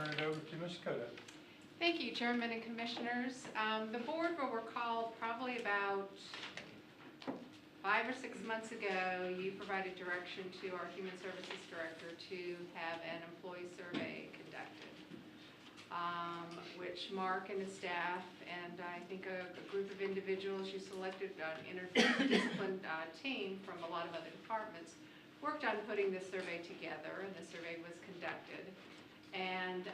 turn it over to Ms. Cotto. Thank you, Chairman and Commissioners. The board will recall probably about 5 or 6 months ago, you provided direction to our Human Services Director to have an employee survey conducted, which Mark and his staff and I think a group of individuals you selected, an interdisciplined team from a lot of other departments, worked on putting this survey together, and the survey was conducted. And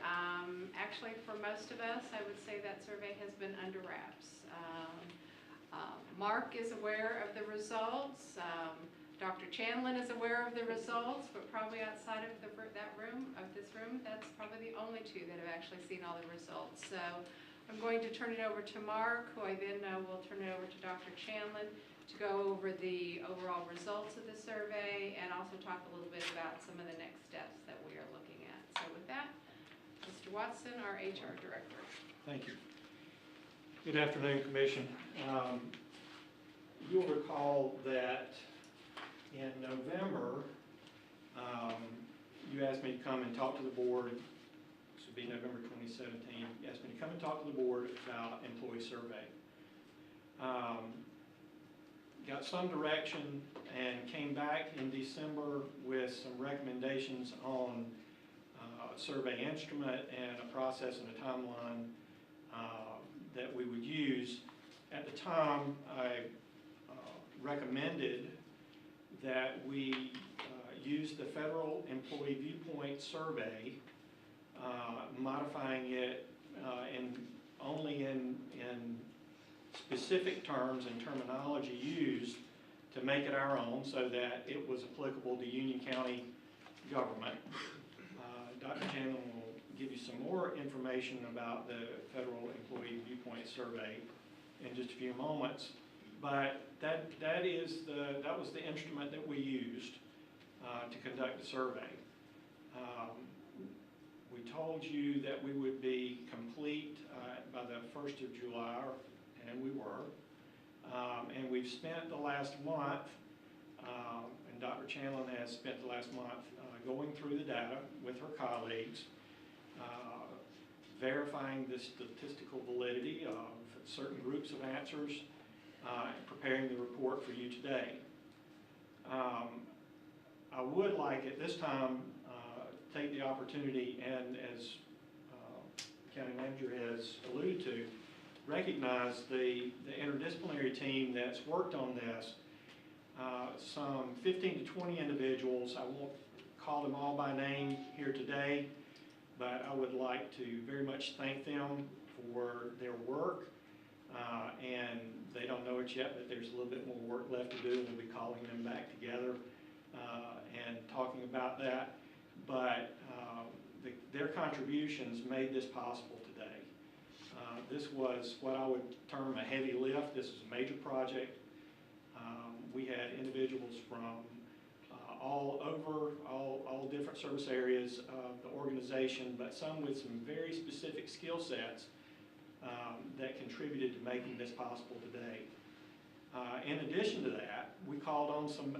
actually for most of us, I would say that survey has been under wraps. Mark is aware of the results. Dr. Chanlin is aware of the results, but probably outside of this room, that's probably the only two that have actually seen all the results. So I'm going to turn it over to Mark, who I then will turn it over to Dr. Chanlin to go over the overall results of the survey and also talk a little bit about some of the next steps that we are looking at. So with that, Mr. Watson, our HR Director. Thank you. Good afternoon, Commission. You'll recall that in November, you asked me to come and talk to the board. This would be November 2017. You asked me to come and talk to the board about employee survey. Got some direction and came back in December with some recommendations on a survey instrument and a process and a timeline that we would use. At the time, I recommended that we use the Federal Employee Viewpoint Survey, modifying it only in specific terms and terminology used to make it our own so that it was applicable to Union County government. Dr. Chanlin will give you some more information about the Federal Employee Viewpoint Survey in just a few moments, but that was the instrument that we used to conduct the survey. We told you that we would be complete by the 1st of July, and we were. And we've spent the last month, and Dr. Chanlin has spent the last month going through the data with her colleagues, verifying the statistical validity of certain groups of answers, and preparing the report for you today. I would like at this time take the opportunity and, as County Manager has alluded to, recognize the interdisciplinary team that's worked on this. Some 15 to 20 individuals. I won't call them all by name here today, but I would like to very much thank them for their work. And they don't know it yet, but there's a little bit more work left to do. We'll be calling them back together and talking about that. But their contributions made this possible today. This was what I would term a heavy lift. This is a major project. We had individuals from all over, all different service areas of the organization, but some with some very specific skill sets that contributed to making this possible today. In addition to that, we called on some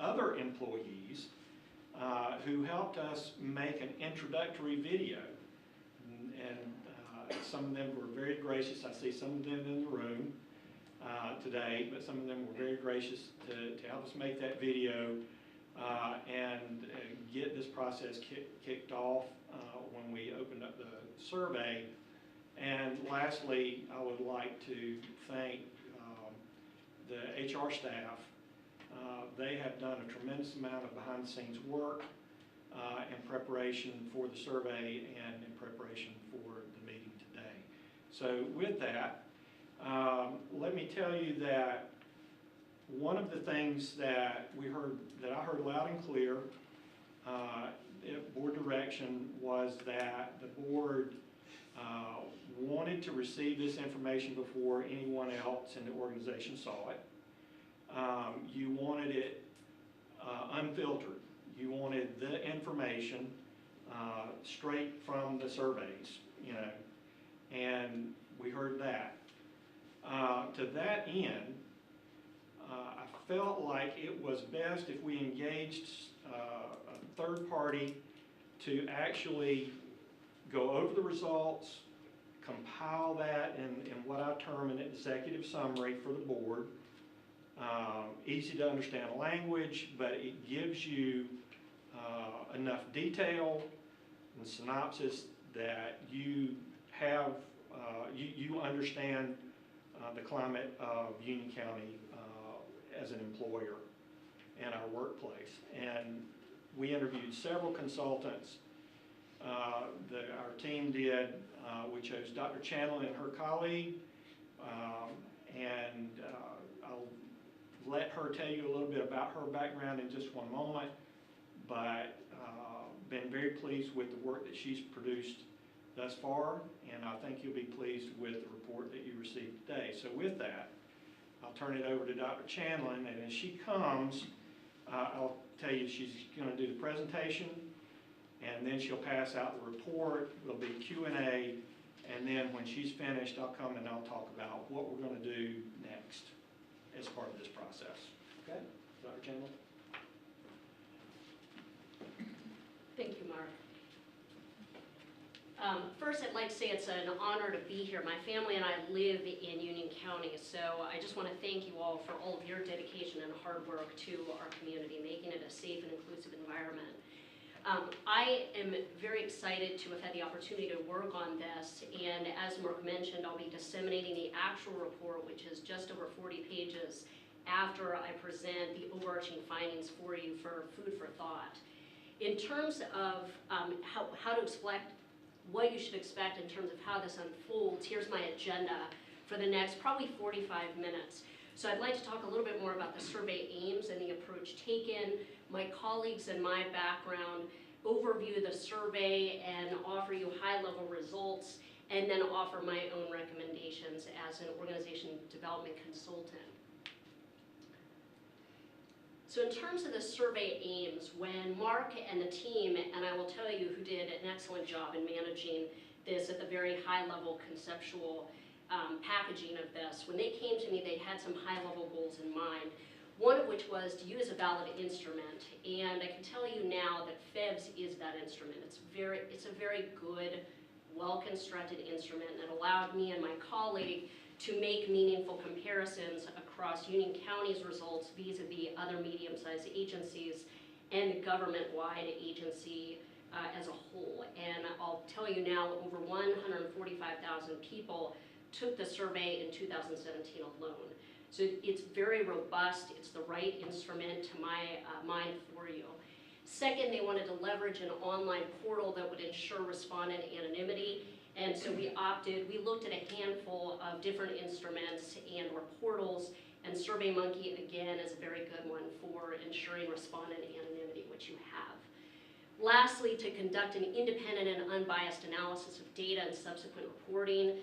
other employees who helped us make an introductory video. And some of them were very gracious. I see some of them in the room today, but some of them were very gracious to help us make that video and get this process kicked off when we opened up the survey. And lastly, I would like to thank the HR staff. They have done a tremendous amount of behind-the-scenes work in preparation for the survey and in preparation for the meeting today. So with that, let me tell you that one of the things that I heard loud and clear at board direction was that the board wanted to receive this information before anyone else in the organization saw it. You wanted it unfiltered. You wanted the information straight from the surveys, and we heard that. To that end, I felt like it was best if we engaged a third party to actually go over the results, compile that in what I term an executive summary for the board. Easy to understand language, but it gives you enough detail and synopsis that you have, you understand the climate of Union County as an employer and our workplace. And we interviewed several consultants. Our team did. We chose Dr. Chandler and her colleague, and I'll let her tell you a little bit about her background in just one moment, but been very pleased with the work that she's produced thus far, and I think you'll be pleased with the report that you received today. So with that, I'll turn it over to Dr. Chandler, and as she comes, I'll tell you she's going to do the presentation, and then she'll pass out the report. There'll be Q&A, and then when she's finished, I'll come and I'll talk about what we're going to do next as part of this process. Okay, Dr. Chandler? Thank you, Mark. First, I'd like to say it's an honor to be here. My family and I live in Union County, so I just want to thank you all for all of your dedication and hard work to our community, making it a safe and inclusive environment. I am very excited to have had the opportunity to work on this, and as Mark mentioned, I'll be disseminating the actual report, which is just over 40 pages, after I present the overarching findings for you for food for thought. In terms of how to expect, what you should expect in terms of how this unfolds, here's my agenda for the next probably 45 minutes. So I'd like to talk a little bit more about the survey aims and the approach taken, my colleagues and my background, overview the survey and offer you high-level results, and then offer my own recommendations as an organization development consultant. So in terms of the survey aims, when Mark and the team, and I will tell you who did an excellent job in managing this at the very high level conceptual packaging of this, when they came to me, they had some high level goals in mind, one of which was to use a valid instrument. And I can tell you now that FEBS is that instrument. It's a very good, well-constructed instrument that allowed me and my colleague to make meaningful comparisons across Union County's results vis-a-vis other medium-sized agencies and the government-wide agency as a whole. And I'll tell you now, over 145,000 people took the survey in 2017 alone. So it's very robust. It's the right instrument to my mind for you. Second, they wanted to leverage an online portal that would ensure respondent anonymity. And so we looked at a handful of different instruments and or portals, and SurveyMonkey, again, is a very good one for ensuring respondent anonymity, which you have. Lastly, to conduct an independent and unbiased analysis of data and subsequent reporting.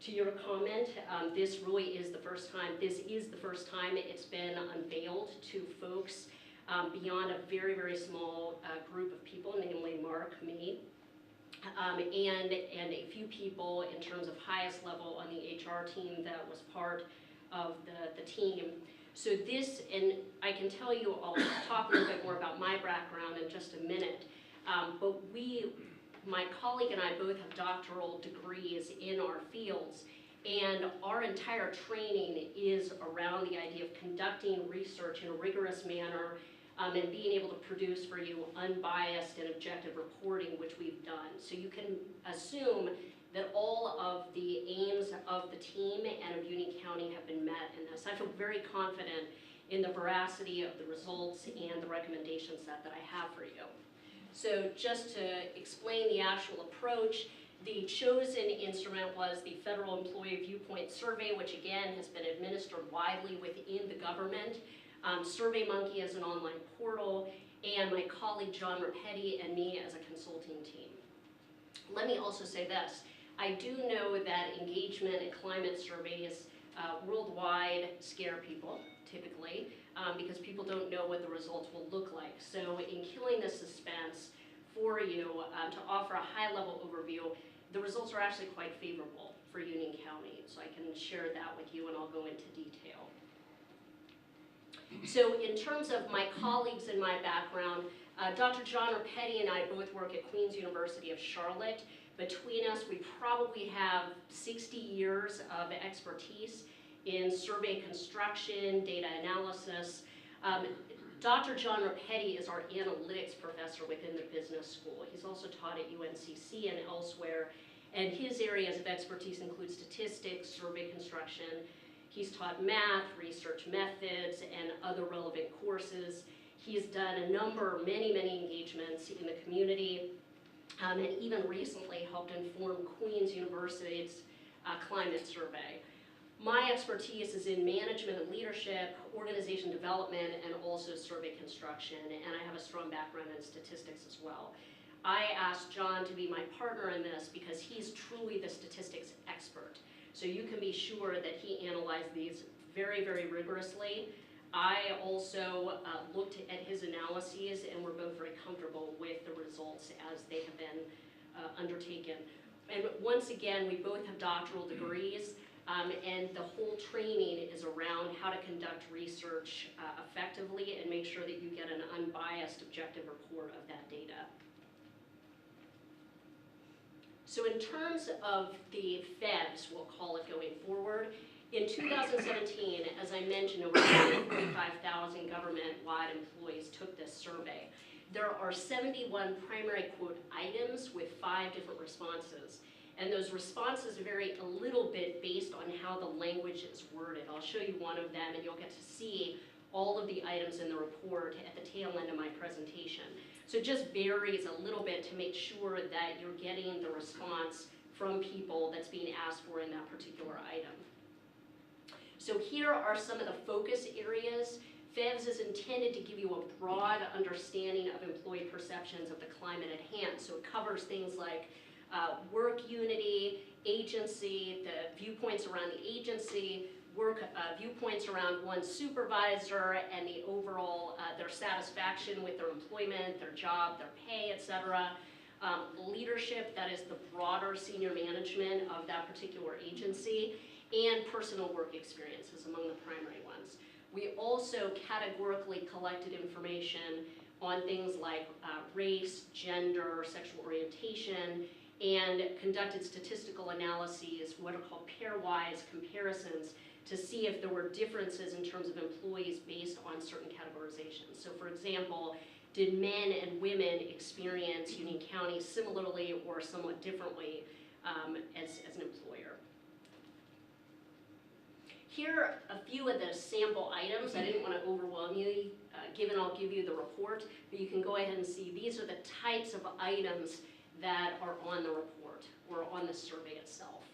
To your comment, this really is the first time, it's been unveiled to folks beyond a very, very small group of people, namely Mark, me, and a few people in terms of highest level on the HR team that was part of the team. So this, and I can tell you, I'll talk a little bit more about my background in just a minute, but my colleague and I both have doctoral degrees in our fields, and our entire training is around the idea of conducting research in a rigorous manner and being able to produce for you unbiased and objective reporting, which we've done. So you can assume that all of the aims of the team and of Union County have been met in this. I feel very confident in the veracity of the results and the recommendations that I have for you. So just to explain the actual approach, the chosen instrument was the Federal Employee Viewpoint Survey, which again has been administered widely within the government. SurveyMonkey is an online portal, and my colleague John Rapetti and me as a consulting team. Let me also say this. I do know that engagement in climate surveys worldwide scare people, typically, because people don't know what the results will look like. So in killing the suspense for you, to offer a high-level overview, the results are actually quite favorable for Union County. So I can share that with you, and I'll go into detail. So in terms of my colleagues and my background, Dr. John Rapetti and I both work at Queen's University of Charlotte. Between us, we probably have 60 years of expertise in survey construction, data analysis. Dr. John Rapetti is our analytics professor within the business school. He's also taught at UNCC and elsewhere, and his areas of expertise include statistics, survey construction. He's taught math, research methods, and other relevant courses. He's done a number, many engagements in the community, and even recently helped inform Queen's University's climate survey. My expertise is in management and leadership, organization development, and also survey construction, and I have a strong background in statistics as well. I asked John to be my partner in this because he's truly the statistics expert. So you can be sure that he analyzed these very rigorously. I also looked at his analyses, and we're both very comfortable with the results as they have been undertaken. And once again, we both have doctoral degrees. And the whole training is around how to conduct research effectively and make sure that you get an unbiased, objective report of that data. So in terms of the feds, we'll call it going forward, in 2017, as I mentioned, over 45,000 government-wide employees took this survey. There are 71 primary quote items with 5 different responses. And those responses vary a little bit based on how the language is worded. I'll show you one of them, and you'll get to see all of the items in the report at the tail end of my presentation. So it just varies a little bit to make sure that you're getting the response from people that's being asked for in that particular item. So here are some of the focus areas. FEVS is intended to give you a broad understanding of employee perceptions of the climate at hand. So it covers things like work unity, agency, the viewpoints around the agency, viewpoints around one's supervisor, and the overall, their satisfaction with their employment, their job, their pay, etc. Leadership, that is the broader senior management of that particular agency, and personal work experiences among the primary ones. We also categorically collected information on things like race, gender, sexual orientation, and conducted statistical analyses, what are called pairwise comparisons, to see if there were differences in terms of employees based on certain categorizations. So for example, did men and women experience Union County similarly or somewhat differently as an employer? Here are a few of the sample items. I didn't want to overwhelm you, given I'll give you the report, but you can go ahead and see these are the types of items that are on the report or on the survey itself.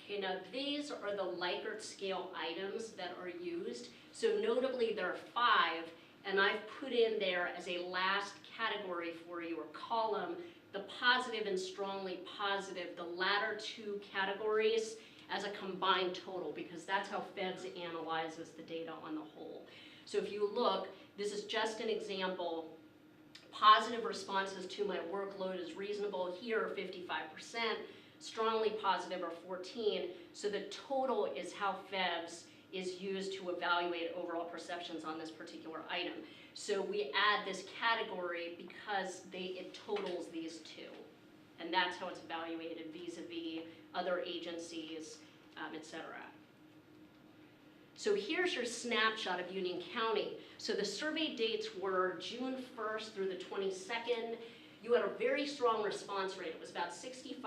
Okay, now these are the Likert scale items that are used. So notably there are 5, and I've put in there as a last category for you, or column, the positive and strongly positive, the latter 2 categories, as a combined total, because that's how FEVS analyzes the data on the whole. So if you look, this is just an example. Positive responses to my workload is reasonable. Here are 55%. Strongly positive are 14. So the total is how FEVS is used to evaluate overall perceptions on this particular item. So we add this category because it totals these 2. And that's how it's evaluated vis-a-vis other agencies, etc. So here's your snapshot of Union County. So the survey dates were June 1st through the 22nd. You had a very strong response rate. It was about 65%,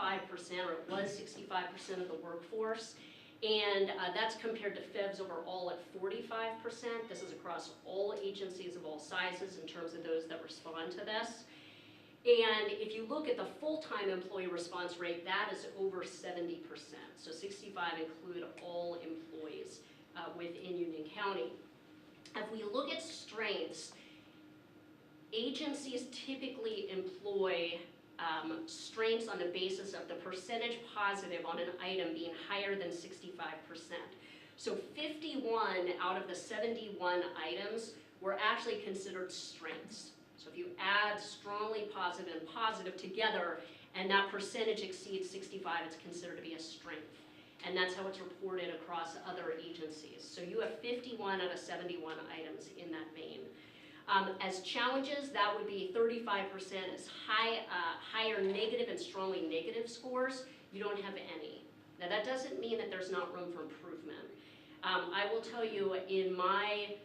or it was 65% of the workforce. And that's compared to FEVS overall at 45%. This is across all agencies of all sizes in terms of those that respond to this. And if you look at the full-time employee response rate, that is over 70%. So 65 include all employees within Union County. If we look at strengths, agencies typically employ strengths on the basis of the percentage positive on an item being higher than 65%. So 51 out of the 71 items were actually considered strengths. So if you add strongly positive and positive together, and that percentage exceeds 65, it's considered to be a strength. and that's how it's reported across other agencies. So you have 51 out of 71 items in that vein. As challenges, that would be 35% as higher negative and strongly negative scores. You don't have any. Now that doesn't mean that there's not room for improvement. I will tell you, in my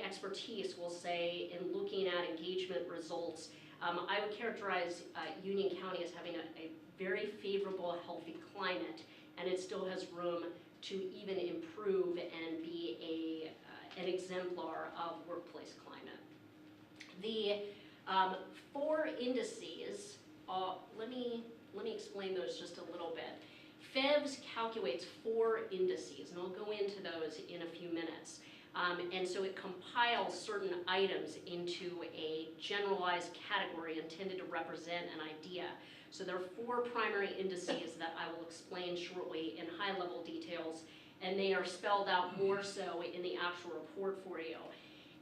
expertise, we'll say, in looking at engagement results, I would characterize Union County as having a very favorable, healthy climate, and it still has room to even improve and be an exemplar of workplace climate. The 4 indices, let me explain those just a little bit. FEVS calculates 4 indices, and I'll go into those in a few minutes. And so it compiles certain items into a generalized category intended to represent an idea. So there are 4 primary indices that I will explain shortly in high-level details, and they are spelled out more so in the actual report for you.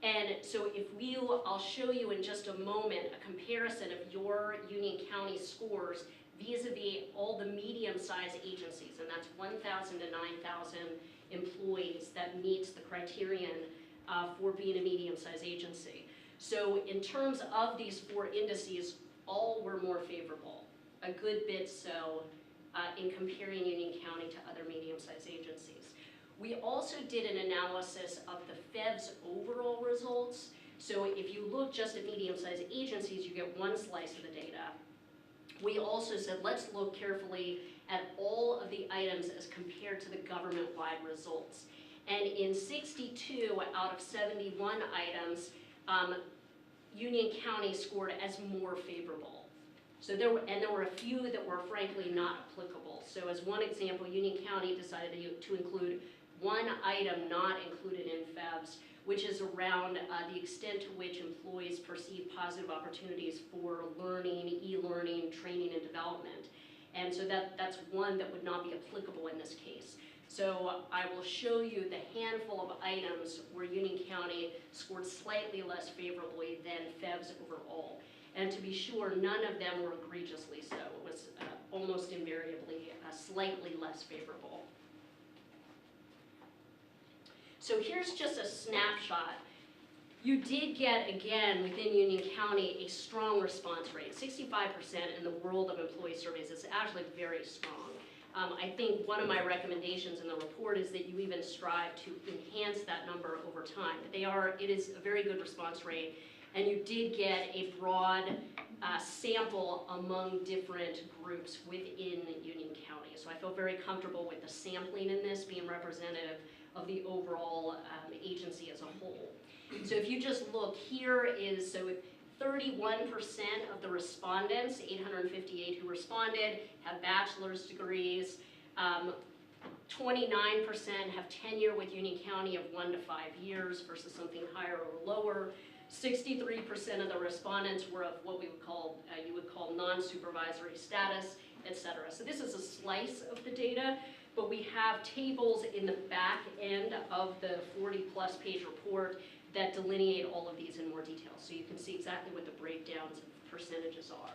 And so I'll show you in just a moment a comparison of your Union County scores vis-a-vis all the medium-sized agencies, and that's 1,000 to 9,000 employees that meets the criterion for being a medium-sized agency. So in terms of these 4 indices, all were more favorable, a good bit so in comparing Union County to other medium-sized agencies. We also did an analysis of the FEVS overall results. So if you look just at medium-sized agencies, you get one slice of the data. We also said, let's look carefully at all of the items as compared to the government-wide results. And in 62 out of 71 items, Union County scored as more favorable. So there were a few that were frankly not applicable. So as one example, Union County decided to include one item not included in FEVS, which is around the extent to which employees perceive positive opportunities for learning, e-learning, training, and development. And so that's one that would not be applicable in this case. So I will show you the handful of items where Union County scored slightly less favorably than FEVS overall. And to be sure, none of them were egregiously so. It was almost invariably slightly less favorable. So here's just a snapshot. You did get, again, within Union County, a strong response rate. 65% in the world of employee surveys is actually very strong. I think one of my recommendations in the report is that you even strive to enhance that number over time. It is a very good response rate, and you did get a broad sample among different groups within Union County. So I feel very comfortable with the sampling in this being representative of the overall agency as a whole. So if you just look, here is, so 31% of the respondents, 858 who responded, have bachelor's degrees. 29% have tenure with Union County of 1 to 5 years versus something higher or lower. 63% of the respondents were of what we would call, you would call non-supervisory status, etc. So this is a slice of the data, but we have tables in the back end of the 40-plus page report that delineate all of these in more detail. So you can see exactly what the breakdowns of percentages are.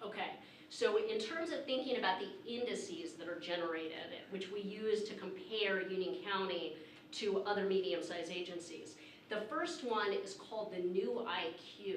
Okay, so in terms of thinking about the indices that are generated, which we use to compare Union County to other medium-sized agencies, the first one is called the new IQ.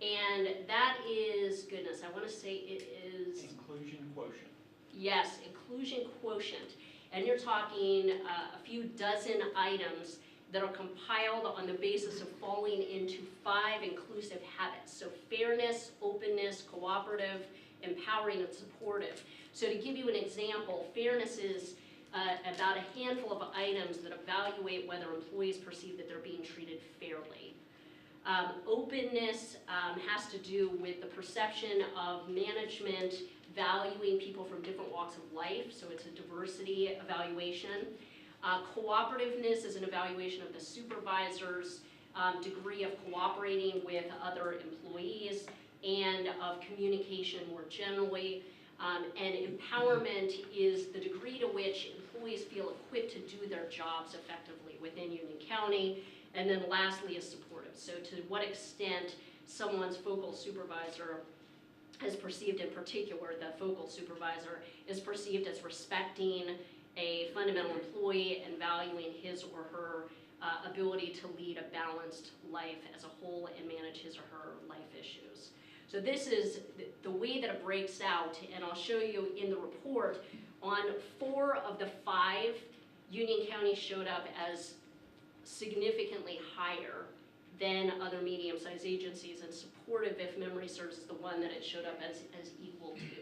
And that is, goodness, I want to say it is... Inclusion quotient. Yes, inclusion quotient. And you're talking a few dozen items that are compiled on the basis of falling into 5 inclusive habits. So fairness, openness, cooperative, empowering, and supportive. So to give you an example, fairness is about a handful of items that evaluate whether employees perceive that they're being treated fairly. Openness has to do with the perception of management valuing people from different walks of life, so it's a diversity evaluation. Cooperativeness is an evaluation of the supervisor's degree of cooperating with other employees and of communication more generally. And empowerment is the degree to which employees feel equipped to do their jobs effectively within Union County. And then lastly is supportive. So to what extent someone's focal supervisor is perceived, in particular, the focal supervisor, is perceived as respecting a fundamental employee and valuing his or her ability to lead a balanced life as a whole and manage his or her life issues. So this is the way that it breaks out, and I'll show you in the report. On 4 of the 5, Union County showed up as significantly higher than other medium-sized agencies, and supportive, if memory serves, is the one that it showed up as equal to.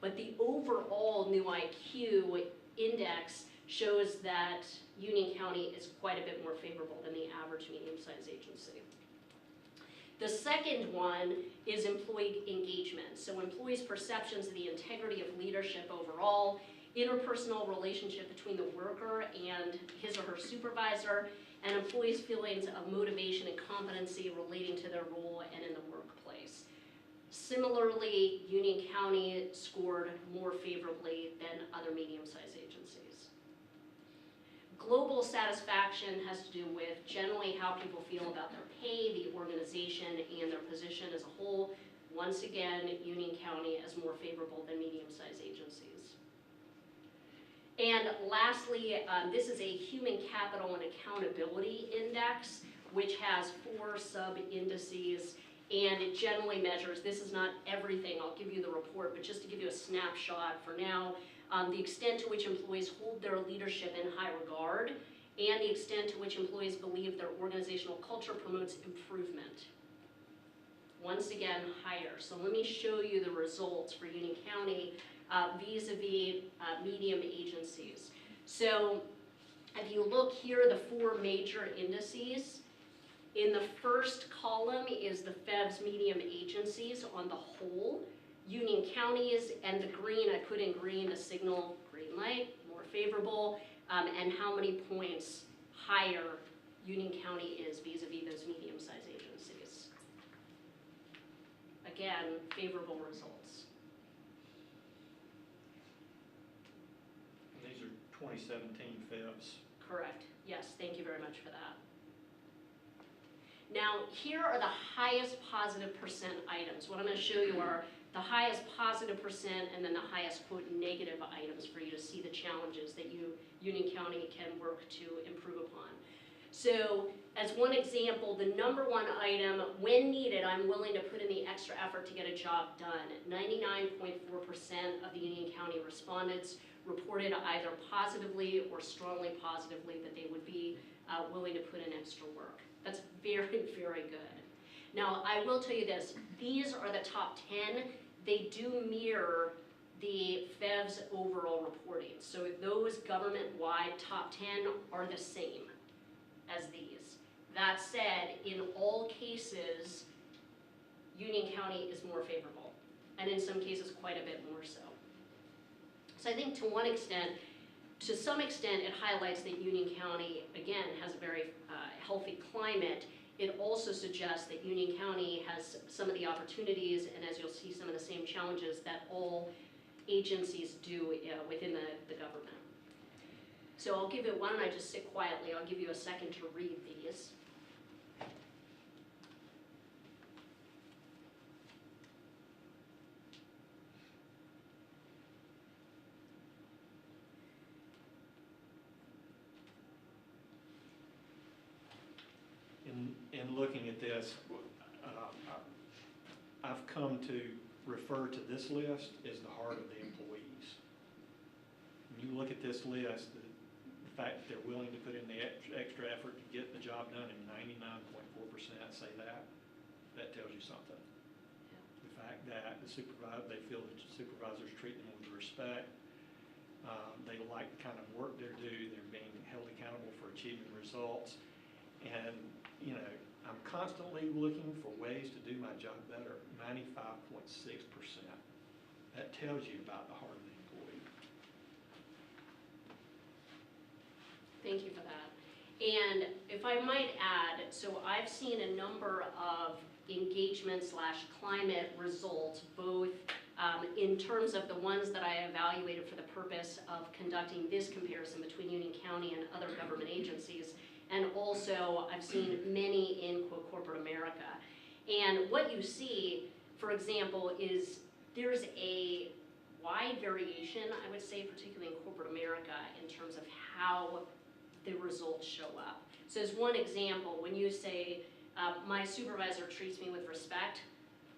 But the overall new IQ index shows that Union County is quite a bit more favorable than the average medium-sized agency. The second one is employee engagement. So employees' perceptions of the integrity of leadership overall, interpersonal relationship between the worker and his or her supervisor, and employees' feelings of motivation and competency relating to their role and in the workplace. Similarly, Union County scored more favorably than other medium-sized agencies. Global satisfaction has to do with generally how people feel about their pay, the organization, and their position as a whole. Once again, Union County is more favorable than medium-sized agencies. And lastly, this is a human capital and accountability index, which has 4 sub-indices, and it generally measures, this is not everything, I'll give you the report, but just to give you a snapshot for now, the extent to which employees hold their leadership in high regard, and the extent to which employees believe their organizational culture promotes improvement. Once again, higher. So let me show you the results for Union County vis-a-vis medium agencies. So if you look here, the 4 major indices, in the first column is the FEV's medium agencies on the whole. Union County's, and the green, I put in green to signal green light, more favorable, and how many points higher Union County is vis-a-vis those medium-sized agencies. Again, favorable results. And these are 2017 FEVs. Correct. Yes, thank you very much for that. Now, here are the highest positive percent items. What I'm going to show you are the highest positive percent and then the highest, quote, negative items for you to see the challenges that Union County can work to improve upon. So, as one example, the number 1 item, when needed, I'm willing to put in the extra effort to get a job done. 99.4% of the Union County respondents reported either positively or strongly positively that they would be willing to put in extra work. That's very, very good. Now, I will tell you this, these are the top 10. They do mirror the FEV's overall reporting. So those government-wide top 10 are the same as these. That said, in all cases, Union County is more favorable, and in some cases quite a bit more so. So I think to some extent, it highlights that Union County, again, has a very healthy climate. It also suggests that Union County has some of the opportunities, and as you'll see, some of the same challenges that all agencies do within the government. So I'll give it, why don't I just sit quietly, I'll give you a second to read these. In looking at this, I've come to refer to this list as the heart of the employees. When you look at this list, the fact that they're willing to put in the extra effort to get the job done, and 99.4% say that tells you something. Yeah. The fact that they feel that the supervisors treat them with respect, they like the kind of work they do, they're being held accountable for achieving results, and you know, I'm constantly looking for ways to do my job better. 95.6%. That tells you about the heart of the employee. Thank you for that. And if I might add, so I've seen a number of engagement/climate results, both in terms of the ones that I evaluated for the purpose of conducting this comparison between Union County and other government agencies, and also I've seen many in, quote, corporate America. And what you see, for example, is There's a wide variation, I would say, particularly in corporate America, in terms of how the results show up. So as one example, when you say, my supervisor treats me with respect,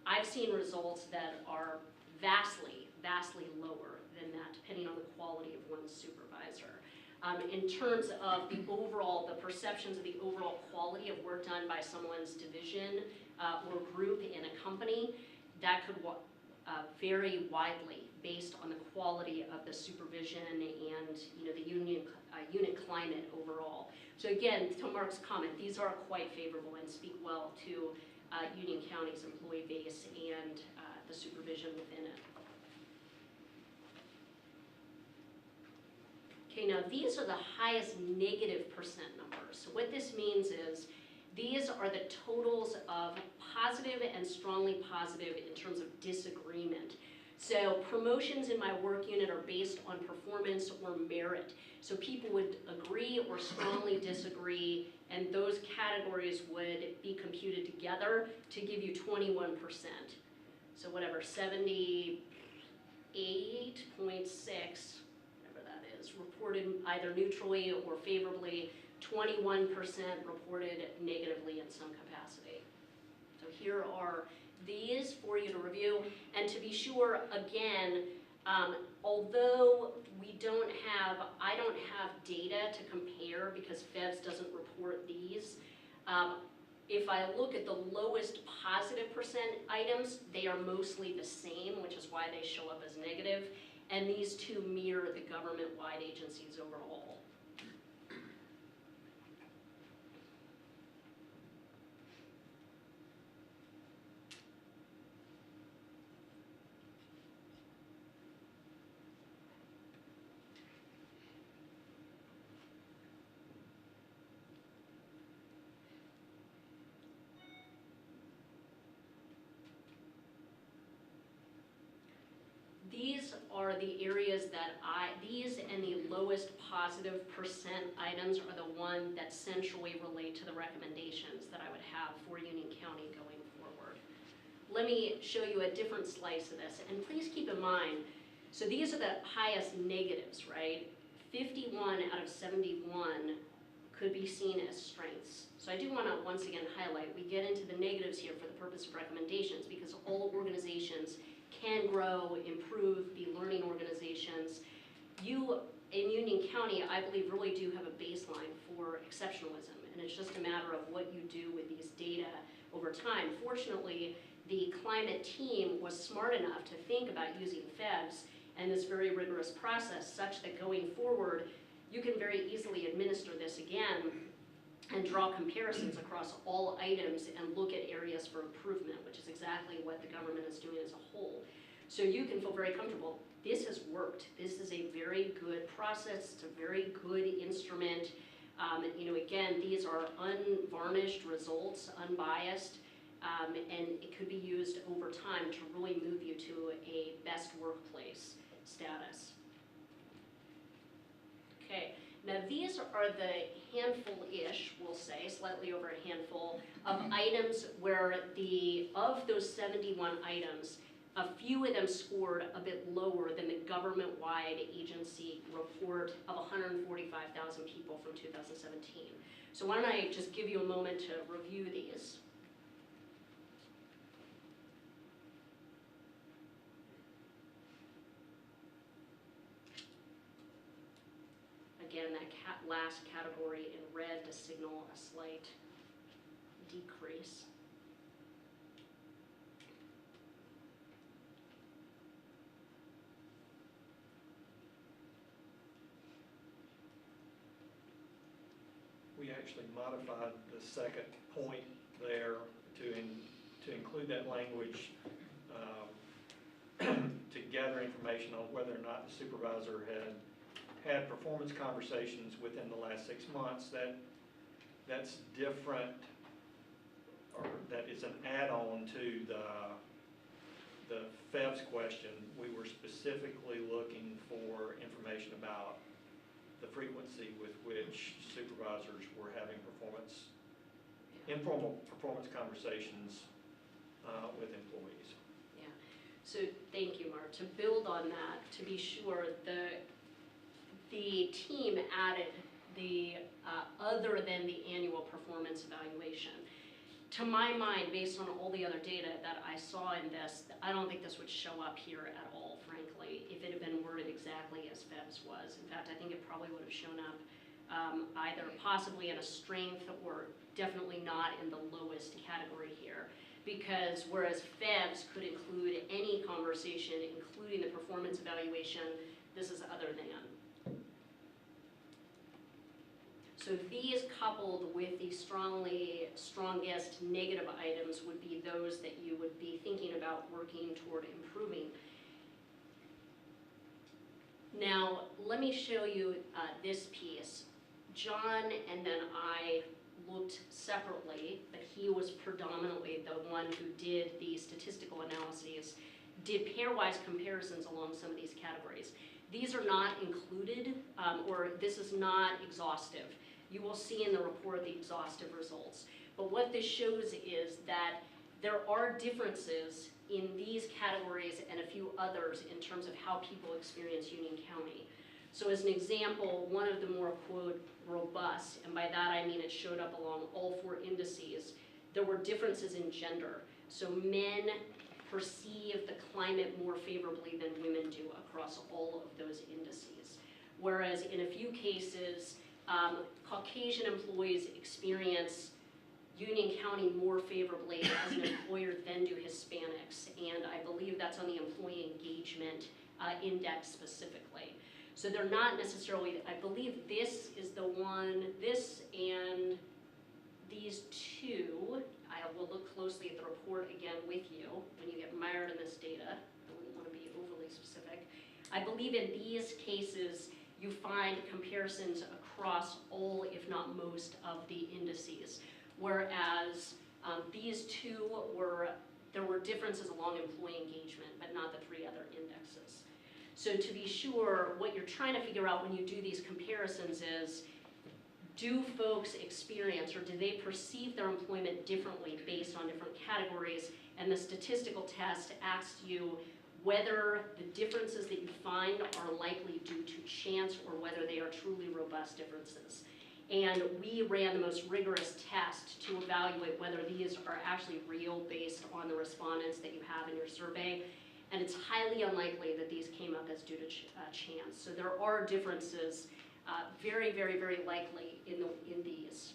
I've seen results that are vastly, vastly lower than that, depending on the quality of one's supervisor. In terms of the overall, the perceptions of the overall quality of work done by someone's division or group in a company, that could vary widely based on the quality of the supervision and the unit climate overall. So again, to Mark's comment, these are quite favorable and speak well to Union County's employee base and the supervision within it. Okay, now these are the highest negative percent numbers. So what this means is these are the totals of positive and strongly positive in terms of disagreement. So promotions in my work unit are based on performance or merit. So people would agree or strongly disagree, and those categories would be computed together to give you 21%. So whatever, 78.6, whatever that is, reported either neutrally or favorably, 21% reported negatively in some capacity. So here are these for you to review. And to be sure, again, although I don't have data to compare because FEVS doesn't report these, if I look at the lowest positive percent items, they are mostly the same, which is why they show up as negative. And these two mirror the government-wide agencies overall. These are the areas that these and the lowest positive percent items are the one that centrally relate to the recommendations that I would have for Union County going forward. Let me show you a different slice of this, and please keep in mind, so these are the highest negatives, right? 51 out of 71 could be seen as strengths. So I do want to once again highlight, we get into the negatives here for the purpose of recommendations because all organizations can grow, improve, be learning organizations. You, in Union County, I believe really do have a baseline for exceptionalism, and it's just a matter of what you do with these data over time. Fortunately, the climate team was smart enough to think about using FEVS and this very rigorous process such that going forward, you can very easily administer this again and draw comparisons across all items and look at areas for improvement, which is exactly what the government is doing as a whole. So you can feel very comfortable. This has worked. This is a very good process. It's a very good instrument. Again, these are unvarnished results, unbiased, and it could be used over time to really move you to a best workplace status. Okay. Now these are the handful-ish, we'll say, slightly over a handful, of items where of those 71 items, a few of them scored a bit lower than the government-wide agency report of 145,000 people from 2017. So why don't I just give you a moment to review these. Again, that last category in red to signal a slight decrease. We actually modified the second point there to include that language to gather information on whether or not the supervisor had performance conversations within the last 6 months. That's different, or that is an add-on to the FEVS question. We were specifically looking for information about the frequency with which supervisors were having informal performance conversations with employees. Yeah, so thank to build on that, to be sure, the team added the other than the annual performance evaluation. To my mind, based on all the other data that I saw in this, I don't think this would show up here at all, frankly, if it had been worded exactly as FEBS was. In fact, I think it probably would have shown up either possibly in a strength or definitely not in the lowest category here. Because whereas FEBS could include any conversation, including the performance evaluation, this is other than. So these coupled with the strongest negative items would be those that you would be thinking about working toward improving. Now, let me show you this piece. John and then I looked separately, but he was predominantly the one who did the statistical analyses, did pairwise comparisons along some of these categories. These are not included, or this is not exhaustive. You will see in the report the exhaustive results. But what this shows is that there are differences in these categories and a few others in terms of how people experience Union County. So as an example, one of the more, quote, robust, and by that I mean it showed up along all 4 indices, there were differences in gender. So men perceive the climate more favorably than women do across all of those indices. Whereas in a few cases, Caucasian employees experience Union County more favorably as an employer than do Hispanics, and I believe that's on the employee engagement index specifically. So they're not necessarily, I believe this is the one, this and these two, I will look closely at the report again with you when you get mired in this data. I wouldn't want to be overly specific. I believe in these cases, you find comparisons across all, if not most, of the indices. Whereas these two there were differences along employee engagement, but not the 3 other indexes. So to be sure, what you're trying to figure out when you do these comparisons is, do folks experience or do they perceive their employment differently based on different categories? And the statistical test asks you whether the differences that you find are likely due to chance or whether they are truly robust differences. And we ran the most rigorous test to evaluate whether these are actually real based on the respondents that you have in your survey. And it's highly unlikely that these came up as due to chance. So there are differences, very, very, very likely in these.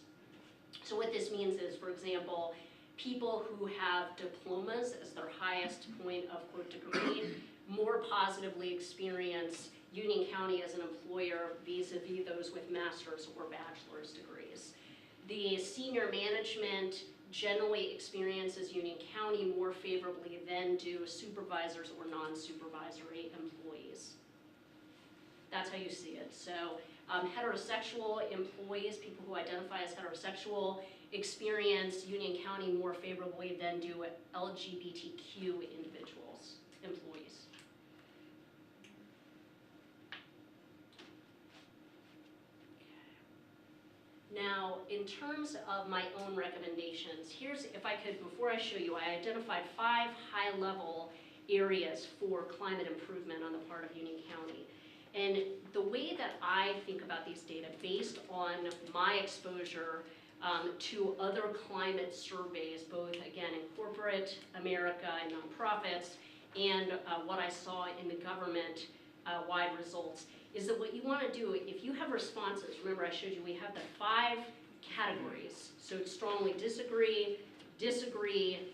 So what this means is, for example, people who have diplomas as their highest point of, quote, degree more positively experience Union County as an employer vis-a-vis those with master's or bachelor's degrees. The senior management generally experiences Union County more favorably than do supervisors or non-supervisory employees. That's how you see it. So heterosexual employees, people who identify as heterosexual, experience Union County more favorably than do LGBTQ employees. Now, in terms of my own recommendations, here's, if I could, before I show you, I identified 5 high-level areas for climate improvement on the part of Union County. And the way that I think about these data, based on my exposure to other climate surveys, both, again, in corporate America and nonprofits, and what I saw in the government-wide results, is that what you want to do, if you have responses, remember I showed you we have the 5 categories, so strongly disagree,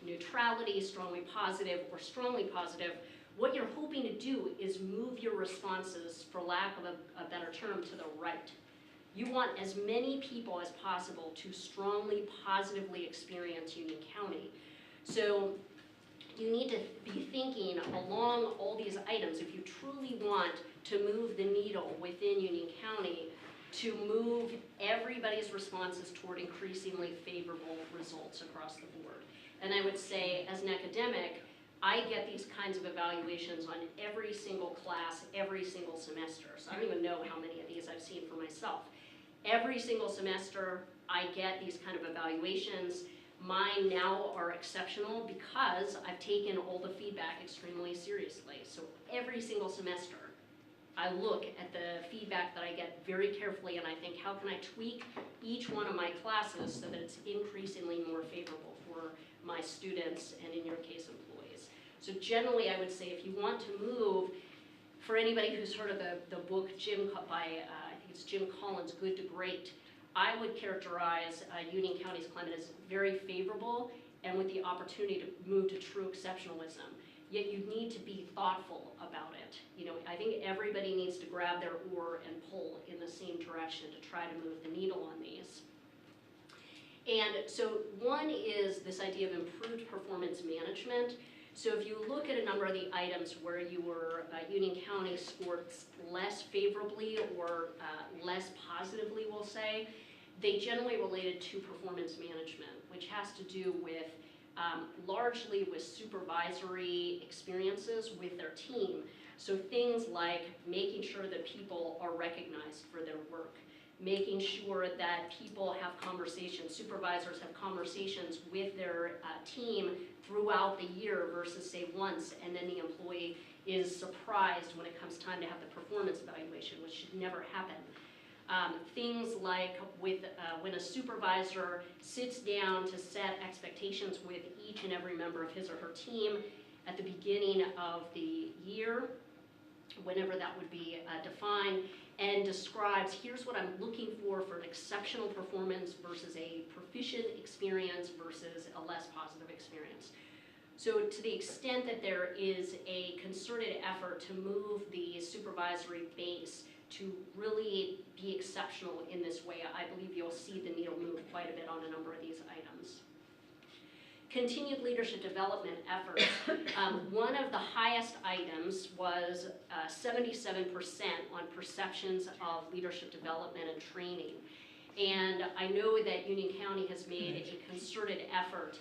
neutrality, strongly positive, or strongly positive. What you're hoping to do is move your responses, for lack of a better term, to the right. You want as many people as possible to strongly positively experience Union County. So you need to be thinking along all these items, if you truly want to move the needle within Union County, to move everybody's responses toward increasingly favorable results across the board. And I would say, as an academic, I get these kinds of evaluations on every single class, every single semester. So I don't even know how many of these I've seen for myself. Every single semester, I get these kind of evaluations. Mine now are exceptional because I've taken all the feedback extremely seriously. So every single semester, I look at the feedback that I get very carefully and I think, how can I tweak each one of my classes so that it's increasingly more favorable for my students and, in your case, employees. So generally, I would say if you want to move, for anybody who's heard of the book by, I think it's Jim Collins, Good to Great, I would characterize Union County's climate as very favorable and with the opportunity to move to true exceptionalism. Yet you need to be thoughtful about it. You know, I think everybody needs to grab their oar and pull in the same direction to try to move the needle on these. And so one is this idea of improved performance management. So if you look at a number of the items where Union County scored less favorably or less positively, we'll say, they generally related to performance management, which has to do with largely with supervisory experiences with their team. So things like making sure that people are recognized for their work, making sure that people have conversations, supervisors have conversations with their team throughout the year versus say once, and then the employee is surprised when it comes time to have the performance evaluation, which should never happen. Things like when a supervisor sits down to set expectations with each and every member of his or her team at the beginning of the year, whenever that would be defined, and describes, here's what I'm looking for an exceptional performance versus a proficient experience versus a less positive experience. So to the extent that there is a concerted effort to move the supervisory base to really be exceptional in this way, I believe you'll see the needle move quite a bit on a number of these items. Continued leadership development efforts. One of the highest items was 77% on perceptions of leadership development and training. And I know that Union County has made a concerted effort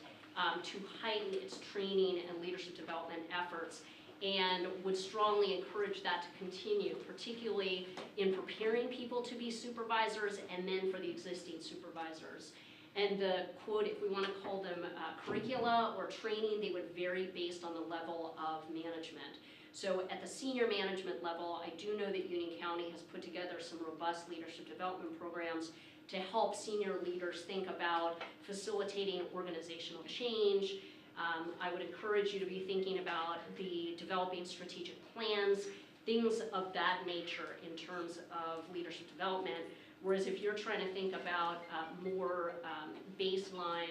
to heighten its training and leadership development efforts, and would strongly encourage that to continue, particularly in preparing people to be supervisors and then for the existing supervisors. And the quote, if we want to call them curricula or training, they would vary based on the level of management. So at the senior management level, I do know that Union County has put together some robust leadership development programs to help senior leaders think about facilitating organizational change. I would encourage you to be thinking about the developing strategic plans, things of that nature in terms of leadership development. Whereas if you're trying to think about more baseline,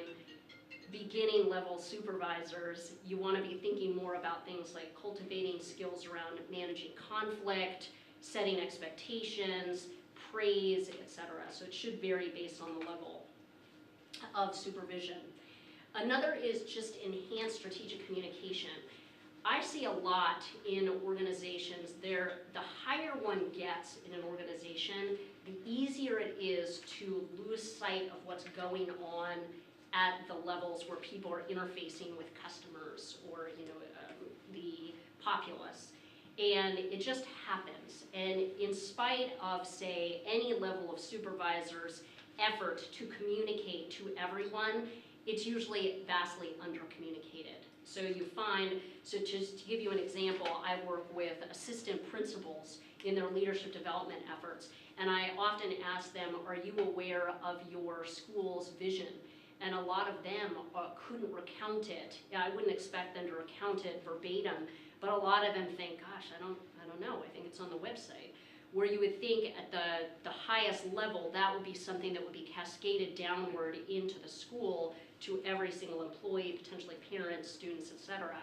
beginning level supervisors, you want to be thinking more about things like cultivating skills around managing conflict, setting expectations, praise, etc. So it should vary based on the level of supervision. Another is just enhanced strategic communication. I see a lot in organizations, the higher one gets in an organization, the easier it is to lose sight of what's going on at the levels where people are interfacing with customers or the populace. And it just happens. And in spite of, say, any level of supervisor's effort to communicate to everyone, it's usually vastly under-communicated. So you find, so just to give you an example, I work with assistant principals in their leadership development efforts, and I often ask them, are you aware of your school's vision? And a lot of them couldn't recount it. Yeah, I wouldn't expect them to recount it verbatim, but a lot of them think, gosh, I don't know, I think it's on the website. Where you would think at the highest level, that would be something that would be cascaded downward into the school to every single employee, potentially parents, students, etc.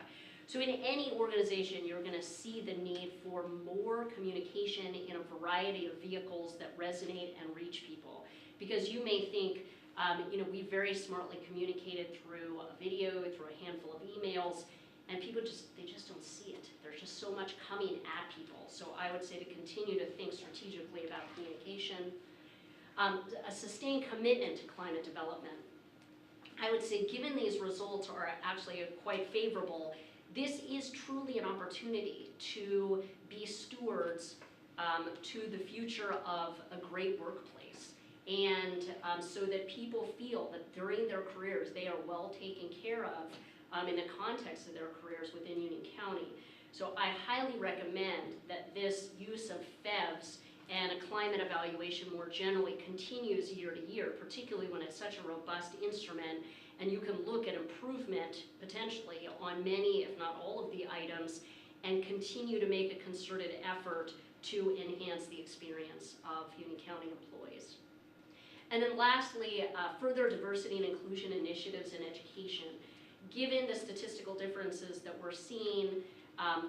So in any organization, you're going to see the need for more communication in a variety of vehicles that resonate and reach people. Because you may think, we very smartly communicated through a video, through a handful of emails, and people they just don't see it. There's just so much coming at people. So I would say to continue to think strategically about communication. A sustained commitment to climate development. I would say given these results are actually quite favorable, this is truly an opportunity to be stewards to the future of a great workplace. and so that people feel that during their careers they are well taken care of in the context of their careers within Union County. So I highly recommend that this use of FEVs and a climate evaluation more generally continues year to year, particularly when it's such a robust instrument and you can look at improvement potentially on many, if not all of the items, and continue to make a concerted effort to enhance the experience of Union County employees. And then lastly, further diversity and inclusion initiatives in education. Given the statistical differences that we're seeing,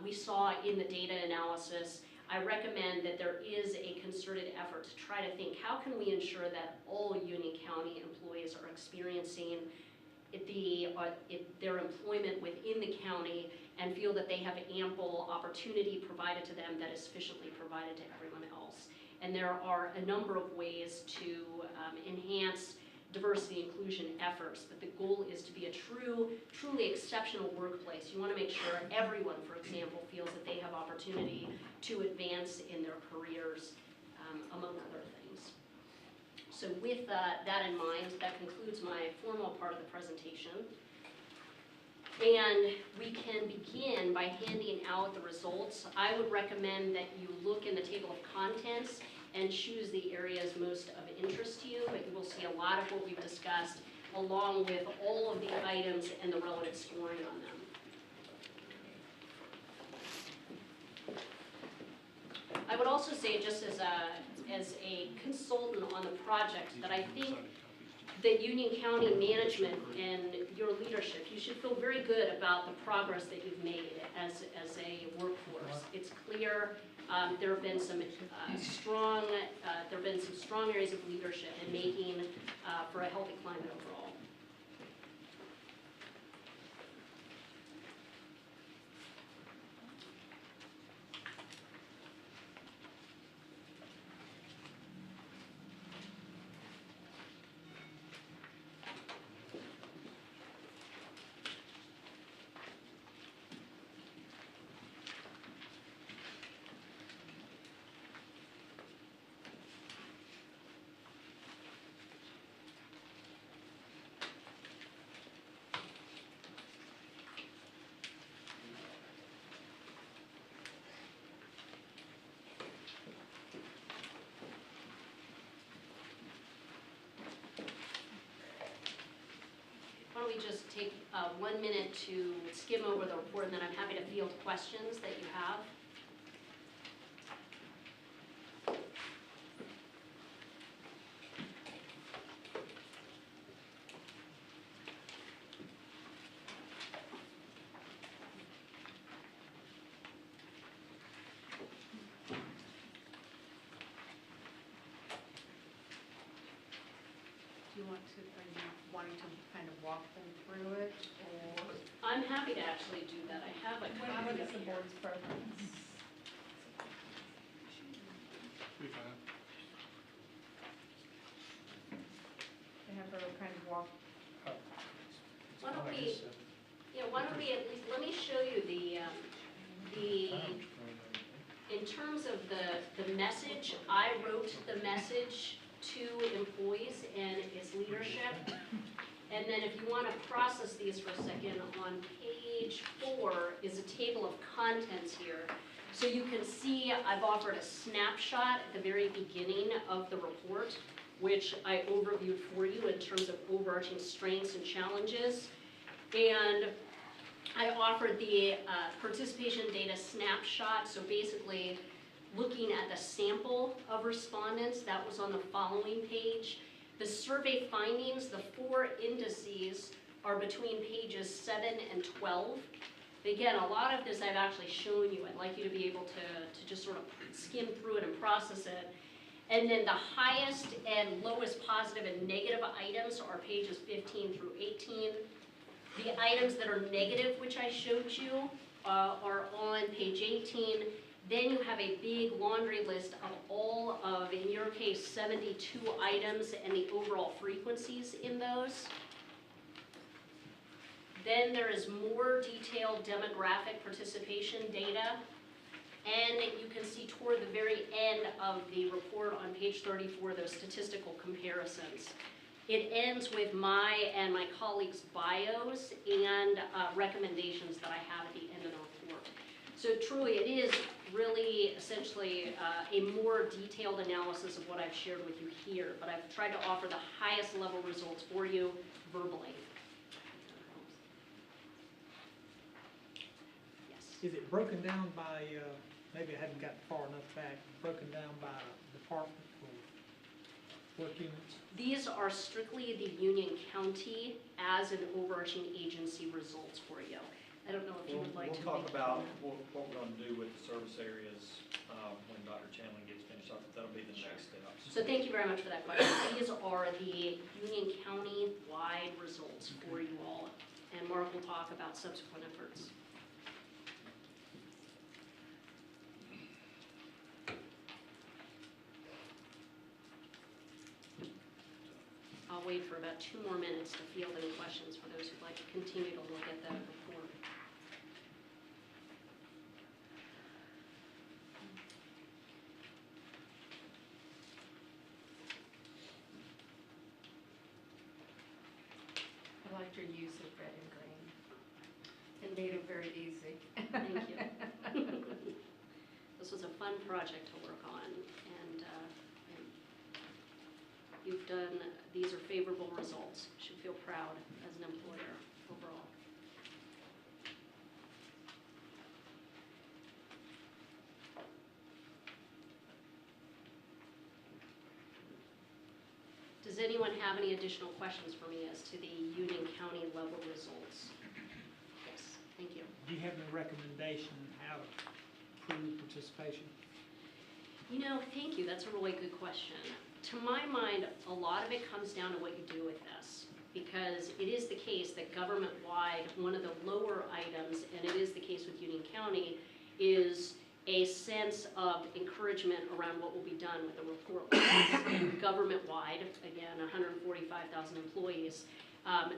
we saw in the data analysis, I recommend that there is a concerted effort to try to think, how can we ensure that all Union County employees are experiencing their employment within the county and feel that they have ample opportunity provided to them that is sufficiently provided to everyone else. And there are a number of ways to enhance diversity inclusion efforts, but the goal is to be a truly exceptional workplace. You want to make sure everyone, for example, feels that they have opportunity to advance in their careers, among other things. So with that in mind, that concludes my formal part of the presentation. And we can begin by handing out the results. I would recommend that you look in the table of contents and choose the areas most of interest to you, but you will see a lot of what we've discussed along with all of the items and the relative scoring on them. I would also say, just as a consultant on the project, that I think that Union County management and your leadership, you should feel very good about the progress that you've made as a workforce. It's clear there have been some strong areas of leadership in making for a healthy climate overall. Why don't we just take 1 minute to skim over the report, and then I'm happy to field questions that you have. Do you want to, are you wanting to kind of walk them through it, or? I'm happy to actually do that. I have a What copy is of the it. board's preference? To have her kind of walk, Why don't we, why don't we at least, let me show you in terms of the message, I wrote the message to employees and its leadership. And then if you want to process these for a second, on page 4 is a table of contents here. So you can see I've offered a snapshot at the very beginning of the report, which I overviewed for you in terms of overarching strengths and challenges. And I offered the participation data snapshot, so basically looking at the sample of respondents, that was on the following page. The survey findings, the 4 indices, are between pages 7 and 12. Again, a lot of this I've actually shown you. I'd like you to be able to just sort of skim through it and process it. And then the highest and lowest positive and negative items are pages 15 through 18. The items that are negative, which I showed you, are on page 18. Then you have a big laundry list of all of, in your case, 72 items and the overall frequencies in those. Then there is more detailed demographic participation data. And you can see toward the very end of the report on page 34, those statistical comparisons. It ends with my and my colleagues' bios and recommendations that I have at the end of the report. So truly, it is really essentially a more detailed analysis of what I've shared with you here, but I've tried to offer the highest level results for you verbally. Yes. Is it broken down by, maybe I hadn't gotten far enough back, broken down by department or work units? These are strictly the Union County as an overarching agency results for you. I don't know if you would like to. We'll talk about what we're going to do with the service areas when Dr. Chandler gets finished. That'll be the next step. So thank you very much for that question. These are the Union County-wide results for you all, and Mark will talk about subsequent efforts. I'll wait for about 2 more minutes to field any questions for those who'd like to continue to look at the report. I liked your use of red and green. It made it very easy. Thank you. This was a fun project to work on, and you've done, these are favorable results. You should feel proud as an employer overall. Does anyone have any additional questions for me as to the Union County level results? Yes, thank you. Do you have any recommendation how to improve participation? You know, thank you, that's a really good question. To my mind, a lot of it comes down to what you do with this, because it is the case that government-wide, one of the lower items, and it is the case with Union County, is a sense of encouragement around what will be done with the report levels. Government-wide, again, 145,000 employees,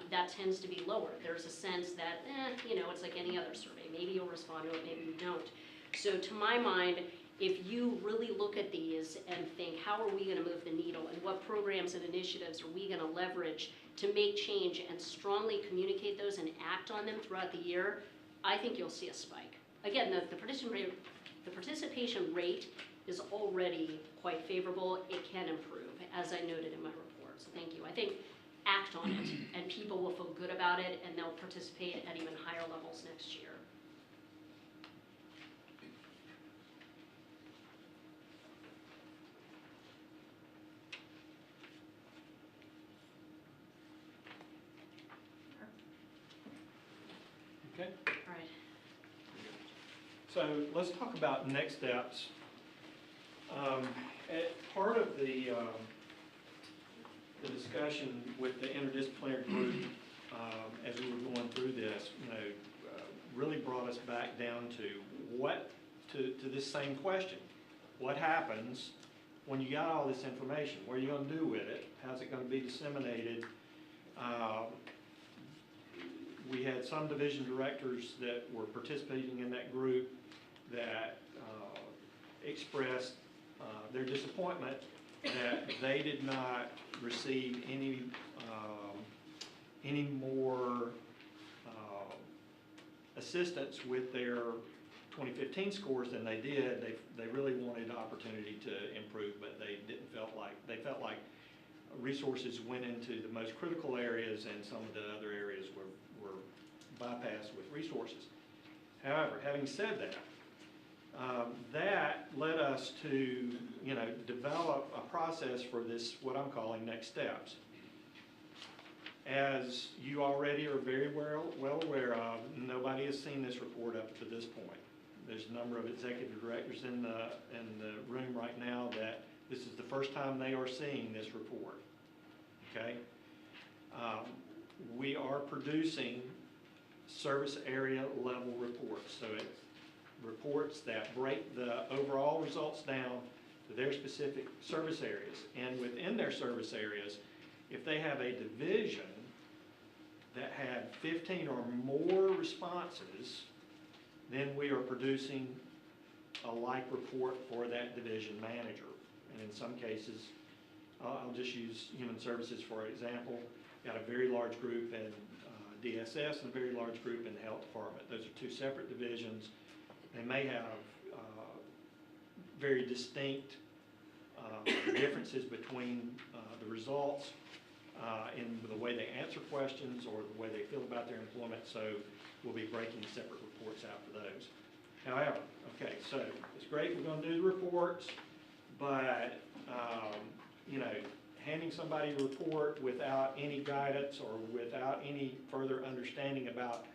that tends to be lower. There's a sense that, you know, it's like any other survey. Maybe you'll respond to it, maybe you don't. So to my mind, if you really look at these and think, how are we going to move the needle, and what programs and initiatives are we going to leverage to make change and strongly communicate those and act on them throughout the year, I think you'll see a spike. Again, the participation rate is already quite favorable. It can improve, as I noted in my report. So thank you. I think act on it, and people will feel good about it, and they'll participate at even higher levels next year. Okay, All right. so let's talk about next steps. Part of the discussion with the interdisciplinary group as we were going through this, really brought us back down to this same question. What happens when you got all this information? What are you going to do with it? How's it going to be disseminated? We had some division directors that were participating in that group that expressed their disappointment that they did not receive any more assistance with their 2015 scores than they did. They really wanted the opportunity to improve, but they felt like resources went into the most critical areas, and some of the other areas were bypassed with resources. However, having said that, that led us to develop a process for this, what I'm calling next steps. As you already are very well aware of, nobody has seen this report up to this point. There's a number of executive directors in the room right now that this is the first time they are seeing this report. Okay? We are producing service area level reports. So it's reports that break the overall results down to their specific service areas. And within their service areas, if they have a division that had 15 or more responses, then we are producing a like report for that division manager. And in some cases, I'll just use human services for example. Got a very large group in DSS and a very large group in the health department. Those are two separate divisions. They may have very distinct differences between the results in the way they answer questions or the way they feel about their employment, so we'll be breaking separate reports out for those. However, okay, so it's great we're going to do the reports, but you know, handing somebody a report without any guidance or without any further understanding about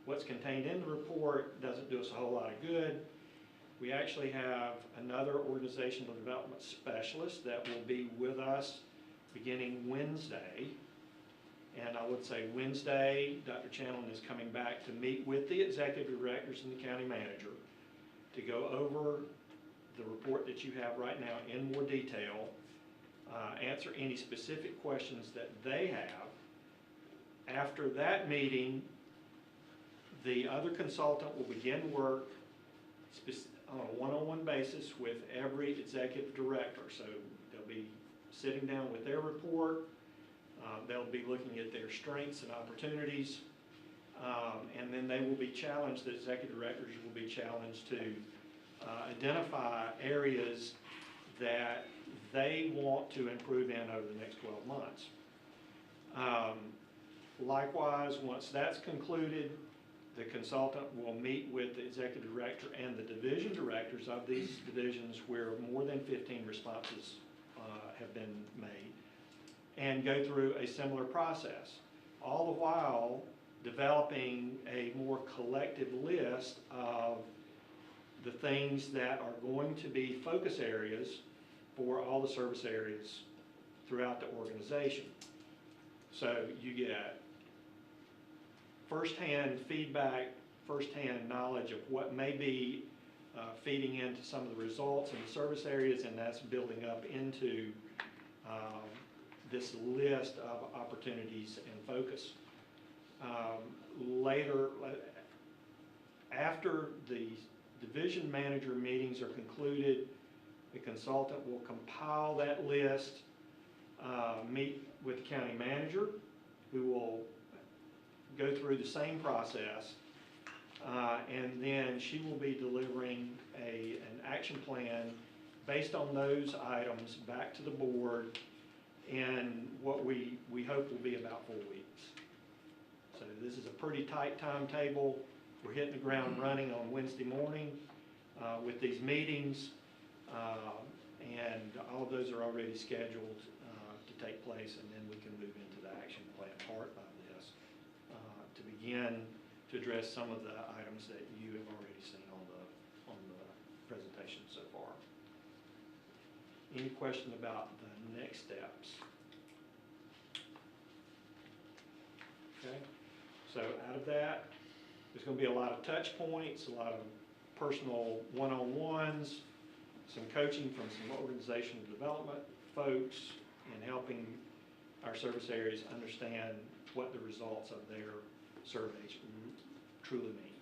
what's contained in the report doesn't do us a whole lot of good. We actually have another organizational development specialist that will be with us beginning Wednesday. And I would say Wednesday, Dr. Chanlin is coming back to meet with the executive directors and the county manager to go over the report that you have right now in more detail, answer any specific questions that they have. After that meeting, the other consultant will begin work on a one-on-one basis with every executive director. So they'll be sitting down with their report. They'll be looking at their strengths and opportunities. And then they will be challenged, the executive directors will be challenged to identify areas that they want to improve in over the next 12 months. Likewise, once that's concluded, the consultant will meet with the executive director and the division directors of these divisions where more than 15 responses have been made and go through a similar process, all the while developing a more collective list of the things that are going to be focus areas for all the service areas throughout the organization. So you get firsthand feedback, firsthand knowledge of what may be feeding into some of the results in the service areas, and that's building up into this list of opportunities and focus. Later, after the division manager meetings are concluded, the consultant will compile that list, meet with the county manager, who will go through the same process, and then she will be delivering an action plan based on those items back to the board in what we hope will be about 4 weeks. So this is a pretty tight timetable. We're hitting the ground running on Wednesday morning with these meetings, and all of those are already scheduled to take place, and then we can move into the action plan part of this to begin to address some of the items that you have already seen on the presentation so far. Any question about the next steps? Okay, so out of that, there's going to be a lot of touch points, a lot of personal one-on-ones, some coaching from some organizational development folks in helping our service areas understand what the results of their surveys truly mean.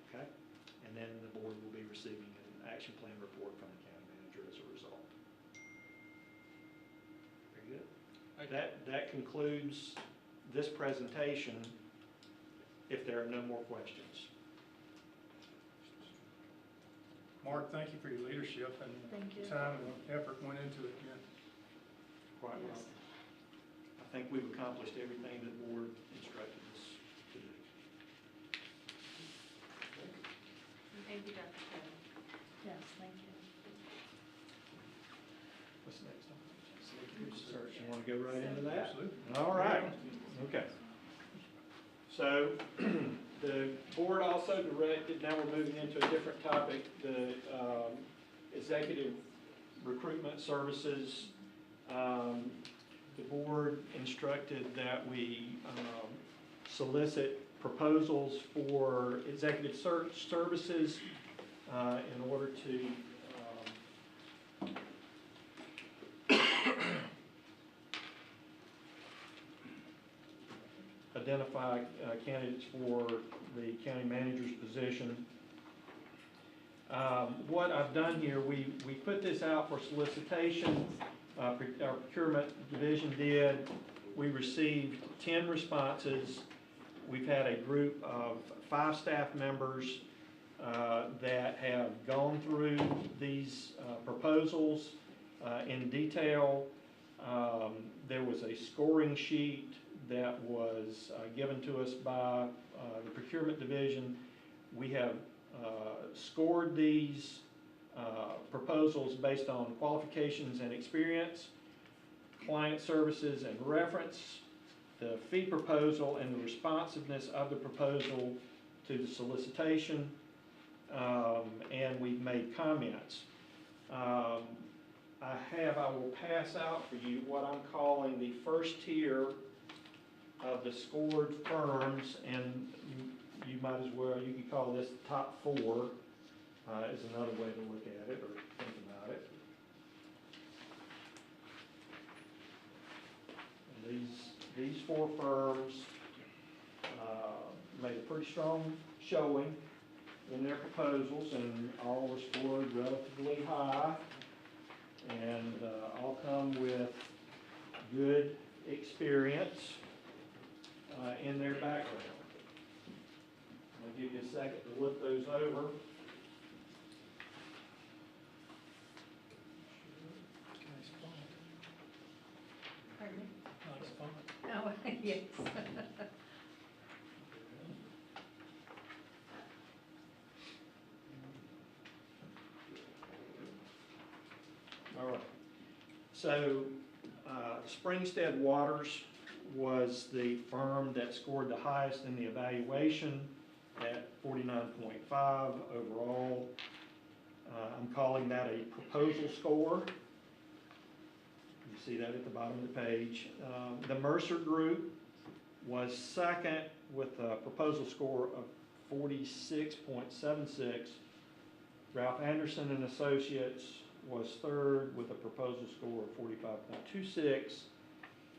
Okay? And then the board will be receiving an action plan report from the county manager as a result. Very good. That concludes this presentation, if there are no more questions. Mark, thank you for your leadership and the time and effort went into it. Yeah. Quite well. I think we've accomplished everything that the board instructed us to do. Thank you, Dr. Taylor. Yes, thank you. What's next on? Search. You want to go right into that? Absolutely. All right. Okay. So the board also directed, now we're moving into a different topic, the executive recruitment services. The board instructed that we solicit proposals for executive search services in order to identify candidates for the county manager's position. What I've done here, we put this out for solicitation, our procurement division did. We received 10 responses. We've had a group of 5 staff members that have gone through these proposals in detail. There was a scoring sheet that was given to us by the procurement division. We have scored these proposals based on qualifications and experience, client services and reference, the fee proposal, and the responsiveness of the proposal to the solicitation, and we've made comments. I will pass out for you what I'm calling the first tier of the scored firms, and you might as well, you could call this top 4, is another way to look at it or think about it. And these 4 firms made a pretty strong showing in their proposals, and all were scored relatively high, and all come with good experience in their background. I'll give you a second to look those over. Nice font. Pardon me? Nice font. Oh, yes. All right. So, Springstead Waters was the firm that scored the highest in the evaluation at 49.5 overall. I'm calling that a proposal score. You see that at the bottom of the page. The Mercer Group was second with a proposal score of 46.76. Ralph Anderson and Associates was third with a proposal score of 45.26.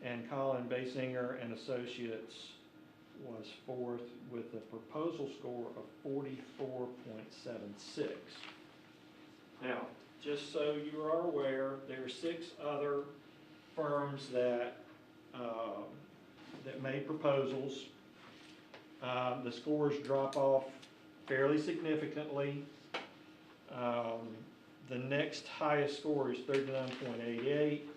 And Colin Basinger and Associates was fourth with a proposal score of 44.76. Now, just so you are aware, there are 6 other firms that that made proposals. The scores drop off fairly significantly. The next highest score is 39.88.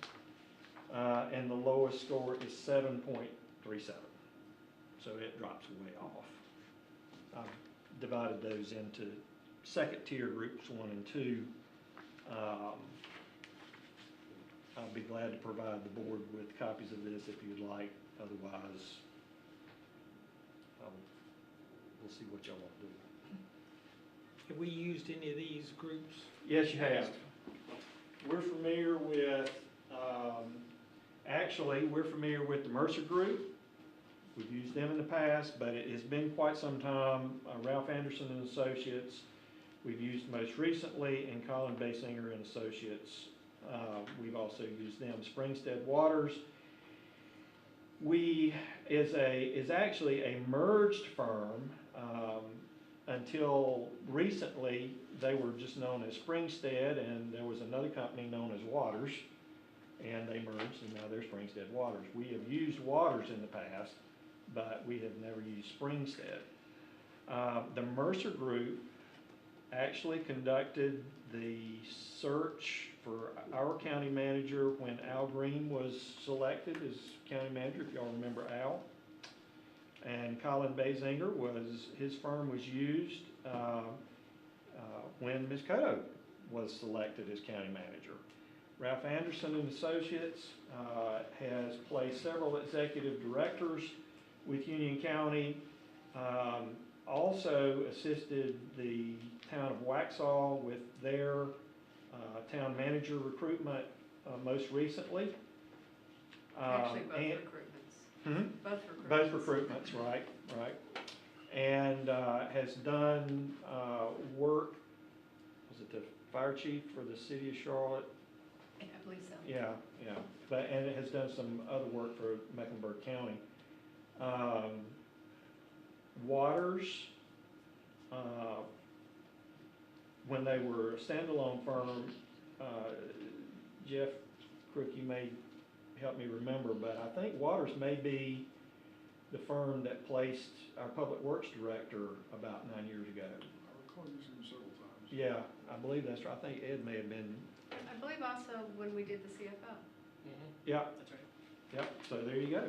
And the lowest score is 7.37. So it drops way off. I've divided those into second tier groups 1 and 2. I'll be glad to provide the board with copies of this if you'd like. Otherwise, we'll see what y'all want to do. Have we used any of these groups? Yes, you have. We're familiar with, actually, we're familiar with the Mercer Group. We've used them in the past, but it has been quite some time. Ralph Anderson and Associates, we've used most recently, and Colin Basinger and Associates, we've also used them. Springstead Waters is actually a merged firm. Until recently, they were just known as Springstead, and there was another company known as Waters, and they merged, and now they're Springstead Waters. We have used Waters in the past, but we have never used Springstead. The Mercer Group actually conducted the search for our county manager when Al Green was selected as county manager, if y'all remember Al. And Colin Basinger his firm was used when Ms. Cotto was selected as county manager. Ralph Anderson and Associates has placed several executive directors with Union County, also assisted the town of Waxhaw with their town manager recruitment most recently. Actually, both and- recruitments. Hmm? Both recruitments. Both recruitments, right. And has done work, was it the fire chief for the city of Charlotte? Yeah, I believe so. Yeah, and it has done some other work for Mecklenburg County. when they were a standalone firm, Jeff Crook, you may help me remember, but I think Waters may be the firm that placed our Public Works Director about 9 years ago. I recall using them several times. Yeah, I believe that's right. I think Ed may have been, I believe also when we did the CFO. yeah, That's right. yep, so there you go.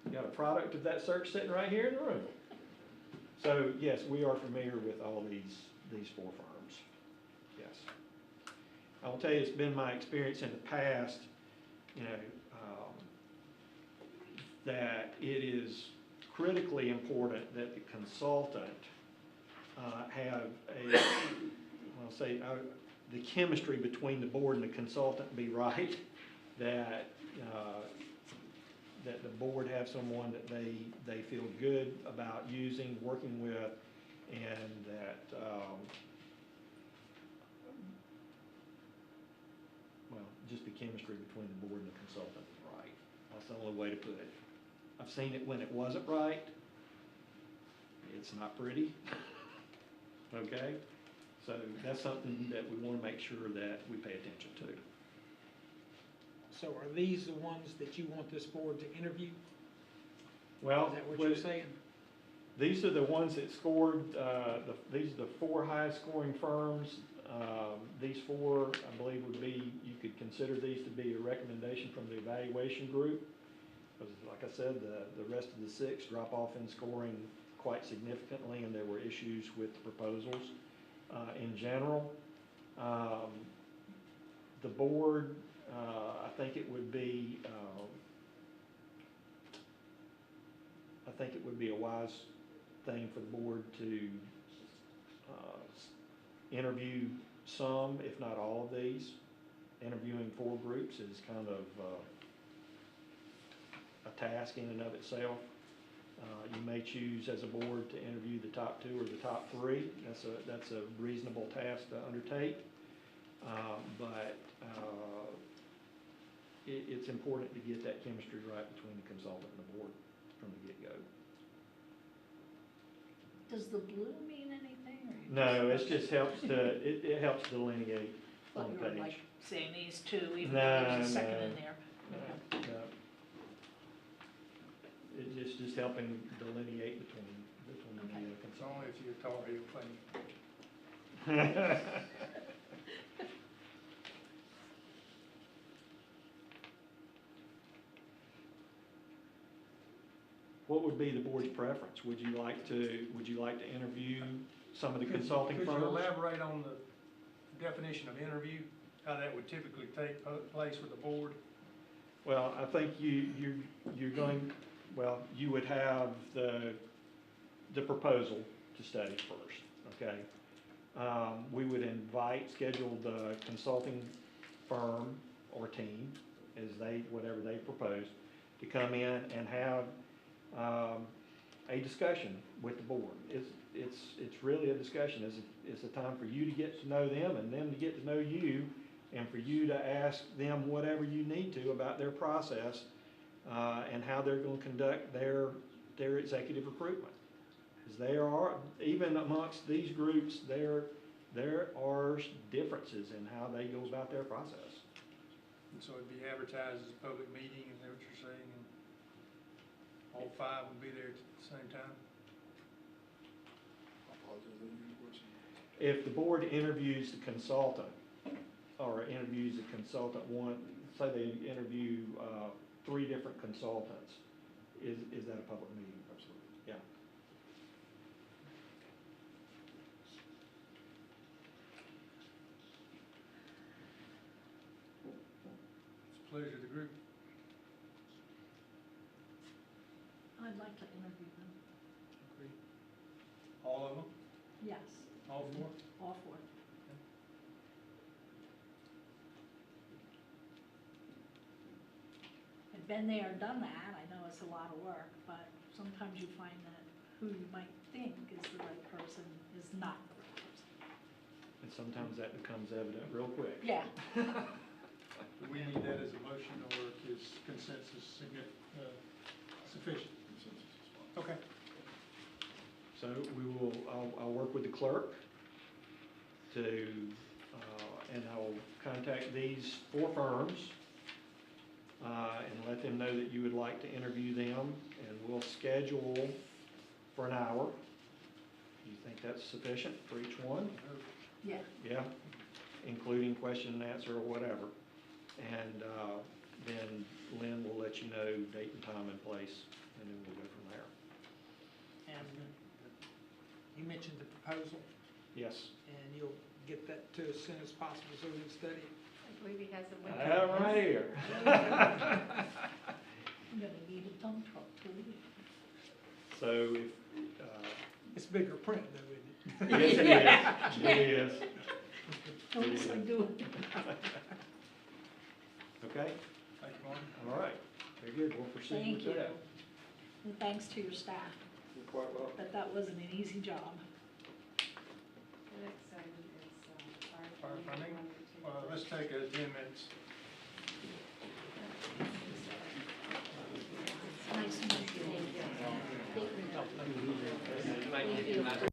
You got a product of that search sitting right here in the room. So, yes, we are familiar with all these four firms, yes. I'll tell you, it's been my experience in the past, you know, that it is critically important that the consultant have the chemistry between the board and the consultant be right, that that the board have someone that they feel good about using, working with, and that, just the chemistry between the board and the consultant is right. That's the only way to put it. I've seen it when it wasn't right. It's not pretty. Okay? So that's something that we want to make sure that we pay attention to. So are these the ones that you want this board to interview? Well, Is that what you're saying? these are the ones that scored, these are the four highest scoring firms. These four, I believe, would be, you could consider these to be a recommendation from the evaluation group. Because like I said, the rest of the six drop off in scoring quite significantly, and there were issues with the proposals in general. The board, I think it would be a wise thing for the board to interview some, if not all of these. Interviewing four groups is kind of a task in and of itself. You may choose as a board to interview the top two or the top three. That's a reasonable task to undertake. But it's important to get that chemistry right between the consultant and the board from the get-go. Does the blue mean anything, or you No, it just helps it helps delineate on thought the you were page. like saying these two, even No, though there's a second no. in there? Okay. No. It's just helping delineate between Okay. the It's consultant. only if you're tall, you're playing. What would be the board's preference? Would you like to interview some of the consulting Could firms? you elaborate on the definition of interview, how that would typically take place with the board? Well, I think you're going, well, you would have the proposal to study first, okay? We would schedule the consulting firm or team, whatever they propose, to come in and have a discussion with the board. It's really a discussion. It's a time for you to get to know them and them to get to know you, and for you to ask them whatever you need to about their process and how they're going to conduct their executive recruitment. Because there are, even amongst these groups, there are differences in how they go about their process. And so it'd be advertised as a public meeting, is that what you're saying? And all five would be there at the same time? I apologize, I didn't hear the question. If the board interviews the consultant, or interviews the consultant say they interview 3 different consultants, is that a public meeting? Absolutely. Yeah. It's a pleasure to the group. I'd like to interview them. Agree. All of them? Yes, All four? all four. I've been there, done that. I know it's a lot of work, but sometimes you find that who you might think is the right person is not the right person. And sometimes that becomes evident real quick. Yeah. Do we need that as a motion, or is consensus sufficient? Consensus is fine. Okay. So I'll work with the clerk to, and I'll contact these 4 firms and let them know that you would like to interview them, and we'll schedule for an hour. Do you think that's sufficient for each one? Yeah. Yeah, including question and answer or whatever. And then Lynn will let you know date and time and place, and then we'll go from there. And you mentioned the proposal, Yes. and you'll get that to us as soon as possible so we can study it. I believe he has it with I have it right here. I'm gonna need a dump truck too. So if, It's bigger print though, isn't it? yes, it is. It is. Don't say do it. Okay, Thank you, Martin. all right. Very good. We'll proceed Thank with you. that. And thanks to your staff, You're quite welcome. but that wasn't an easy job. The next item is Fire funding. firefighting. Well, let's take 10 minutes. Nice to meet you. Thank you.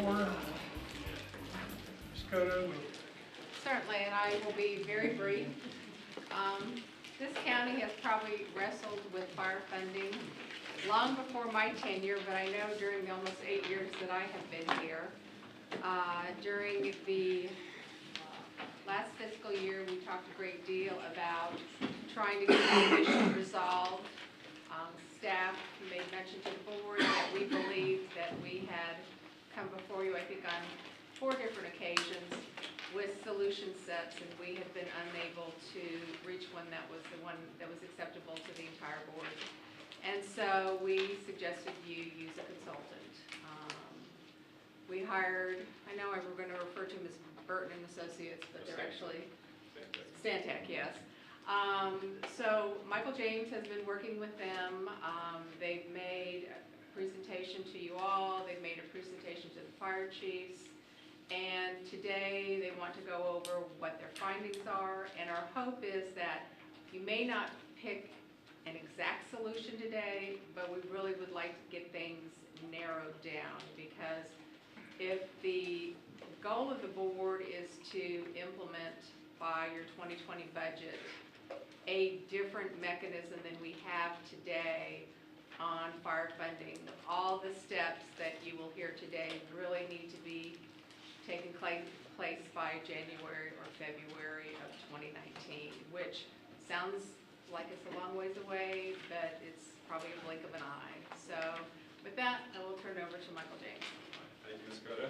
report. Ms. Cotto, Certainly, and I will be very brief. This county has probably wrestled with fire funding long before my tenure, but I know during the almost 8 years that I have been here. During the last fiscal year, we talked a great deal about trying to get the issue resolved. Staff made mention to the board that we believed that we had come before you, I think, on 4 different occasions with solution sets, and we have been unable to reach one that was the one that was acceptable to the entire board. And so we suggested you use a consultant. We hired, I know we're going to refer to Ms. Burton and Associates, but they're actually Stantec, yes. So Michael James has been working with them. They've made a presentation to you all. They've made a presentation to the fire chiefs. And today they want to go over what their findings are. And our hope is that you may not pick an exact solution today, but we really would like to get things narrowed down, because if the goal of the board is to implement by your 2020 budget a different mechanism than we have today on fire funding, all the steps that you will hear today really need to be taking place by January or February of 2019, which sounds like it's a long ways away, but it's probably a blink of an eye. So with that, I will turn it over to Michael James. Thank you, Ms. Cotto.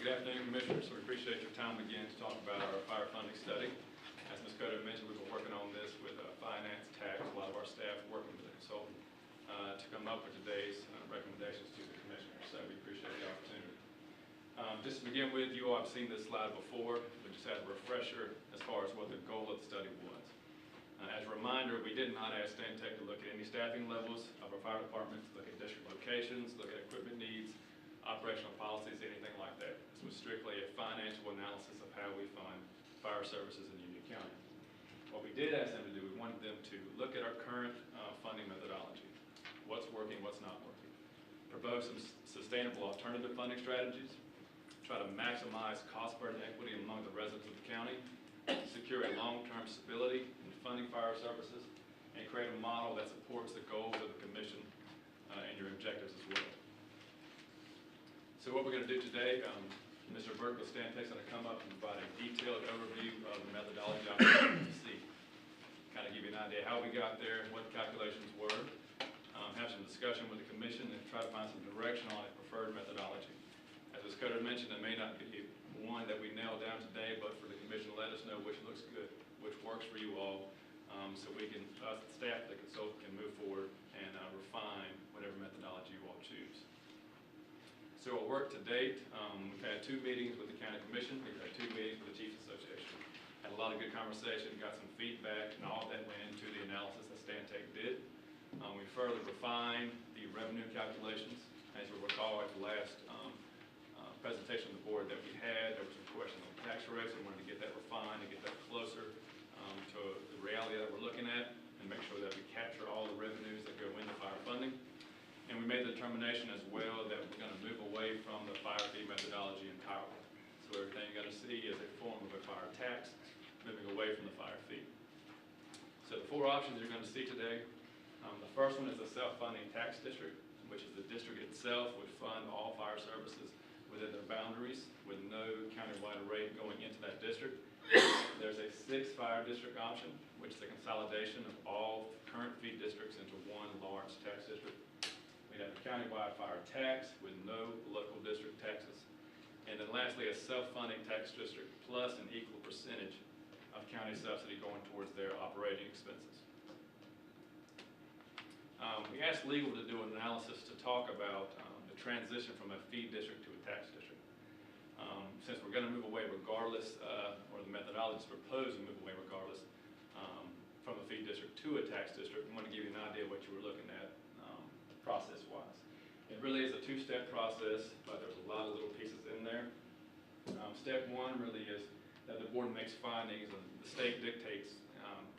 Good afternoon, Commissioners. We appreciate your time again to talk about our fire funding study. As Ms. Cotto mentioned, we've been working on this with finance, tax, a lot of our staff working with the consultant to come up with today's recommendations to the Commissioners. So we appreciate the opportunity. Just to begin with, you all have seen this slide before, but just as a refresher as far as what the goal of the study was. As a reminder, we did not ask Stantec to look at any staffing levels of our fire departments, look at district locations, look at equipment needs, operational policies, anything like that. This was strictly a financial analysis of how we fund fire services in Union County. What we did ask them to do, we wanted them to look at our current funding methodology, what's working, what's not working, propose some sustainable alternative funding strategies, try to maximize cost burden equity among the residents of the county, secure a long-term stability in funding fire services, and create a model that supports the goals of the Commission and your objectives as well. So what we're going to do today, Mr. Burke with Stantec's going to come up and provide a detailed overview of the methodology of BOCC. Kind of give you an idea how we got there, what the calculations were, have some discussion with the Commission, and try to find some direction on a preferred methodology. As Ms. Cotto mentioned, it may not be one that we nail down today, but for the Commission to let us know which looks good, which works for you all, so we can, the staff, the consultant can move forward and refine whatever methodology you all choose. So our work to date, we've had 2 meetings with the County Commission, we've had 2 meetings with the Chiefs Association. Had a lot of good conversation, got some feedback, and all that went into the analysis that Stantec did. We further refined the revenue calculations. As you'll recall, at the last presentation of the board that we had, there was some questions on tax rates. We wanted to get that refined and get that closer to the reality that we're looking at, and make sure that we capture all the revenues that go into fire funding. And we made the determination as well that we're going to move away from the fire fee methodology entirely. So everything you're going to see is a form of a fire tax, moving away from the fire fee. So the 4 options you're going to see today, the first one is a self-funding tax district, which is the district itself would fund all fire services within their boundaries with no countywide rate going into that district. There's a 6th fire district option, which is the consolidation of all current fee districts into one large tax district. We have a countywide fire tax with no local district taxes. And then lastly, a self-funding tax district plus an equal percentage of county subsidy going towards their operating expenses. We asked legal to do an analysis to talk about the transition from a fee district to a tax district. Since we're going to move away regardless, or the methodology is proposed to move away regardless from a fee district to a tax district, we want to give you an idea of what you were looking at process-wise. It really is a 2-step process, but there's a lot of little pieces in there. Step 1 really is that the board makes findings, and the state dictates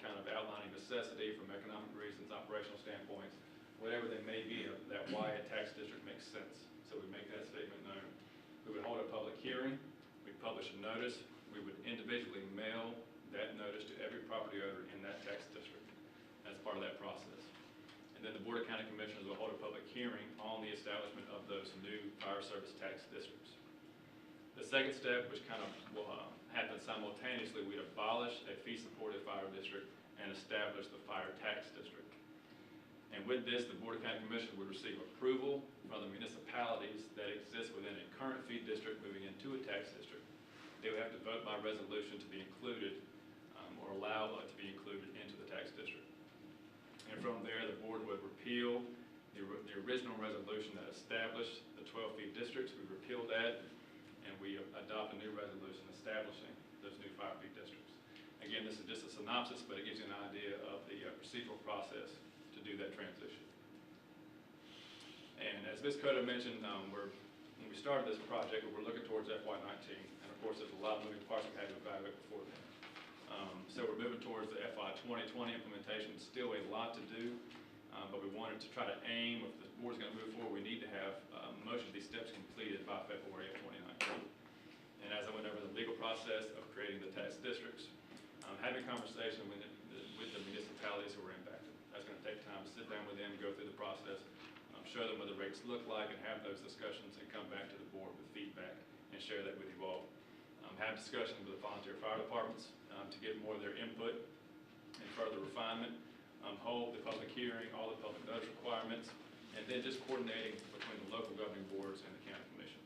kind of outlining necessity from economic reasons, operational standpoints, whatever they may be, that why a tax district makes sense. So we make that statement known. We would hold a public hearing, we'd publish a notice, we would individually mail that notice to every property owner in that tax district as part of that process. And then the Board of County Commissioners will hold a public hearing on the establishment of those new fire service tax districts. The second step, which kind of will happen simultaneously, we abolish a fee-supported fire district and establish the fire tax district. And with this, the Board of County Commissioners would receive approval from the municipalities that exist within a current fee district moving into a tax district. They would have to vote by resolution to be included or allow it to be included into the tax district. And from there, the board would repeal the original resolution that established the 12 fee districts. We repeal that, and we adopt a new resolution establishing those new fire fee districts. Again, this is just a synopsis, but it gives you an idea of the procedural process to do that transition. And as Ms. Cota mentioned, when we started this project, we're looking towards FY19, and of course, there's a lot of moving parts we had to evaluate before then. So we're moving towards the FY 2020 implementation. Still a lot to do, but we wanted to try to aim, if the board's going to move forward, we need to have most of these steps completed by February of 2019. And as I went over the legal process of creating the tax districts, having a conversation with the municipalities who were impacted. That's going to take time to sit down with them, go through the process, show them what the rates look like, and have those discussions, and come back to the board with feedback and share that with you all. Have discussions with the volunteer fire departments to get more of their input and further refinement. Hold the public hearing, all the public notice requirements, and then just coordinating between the local governing boards and the county commission.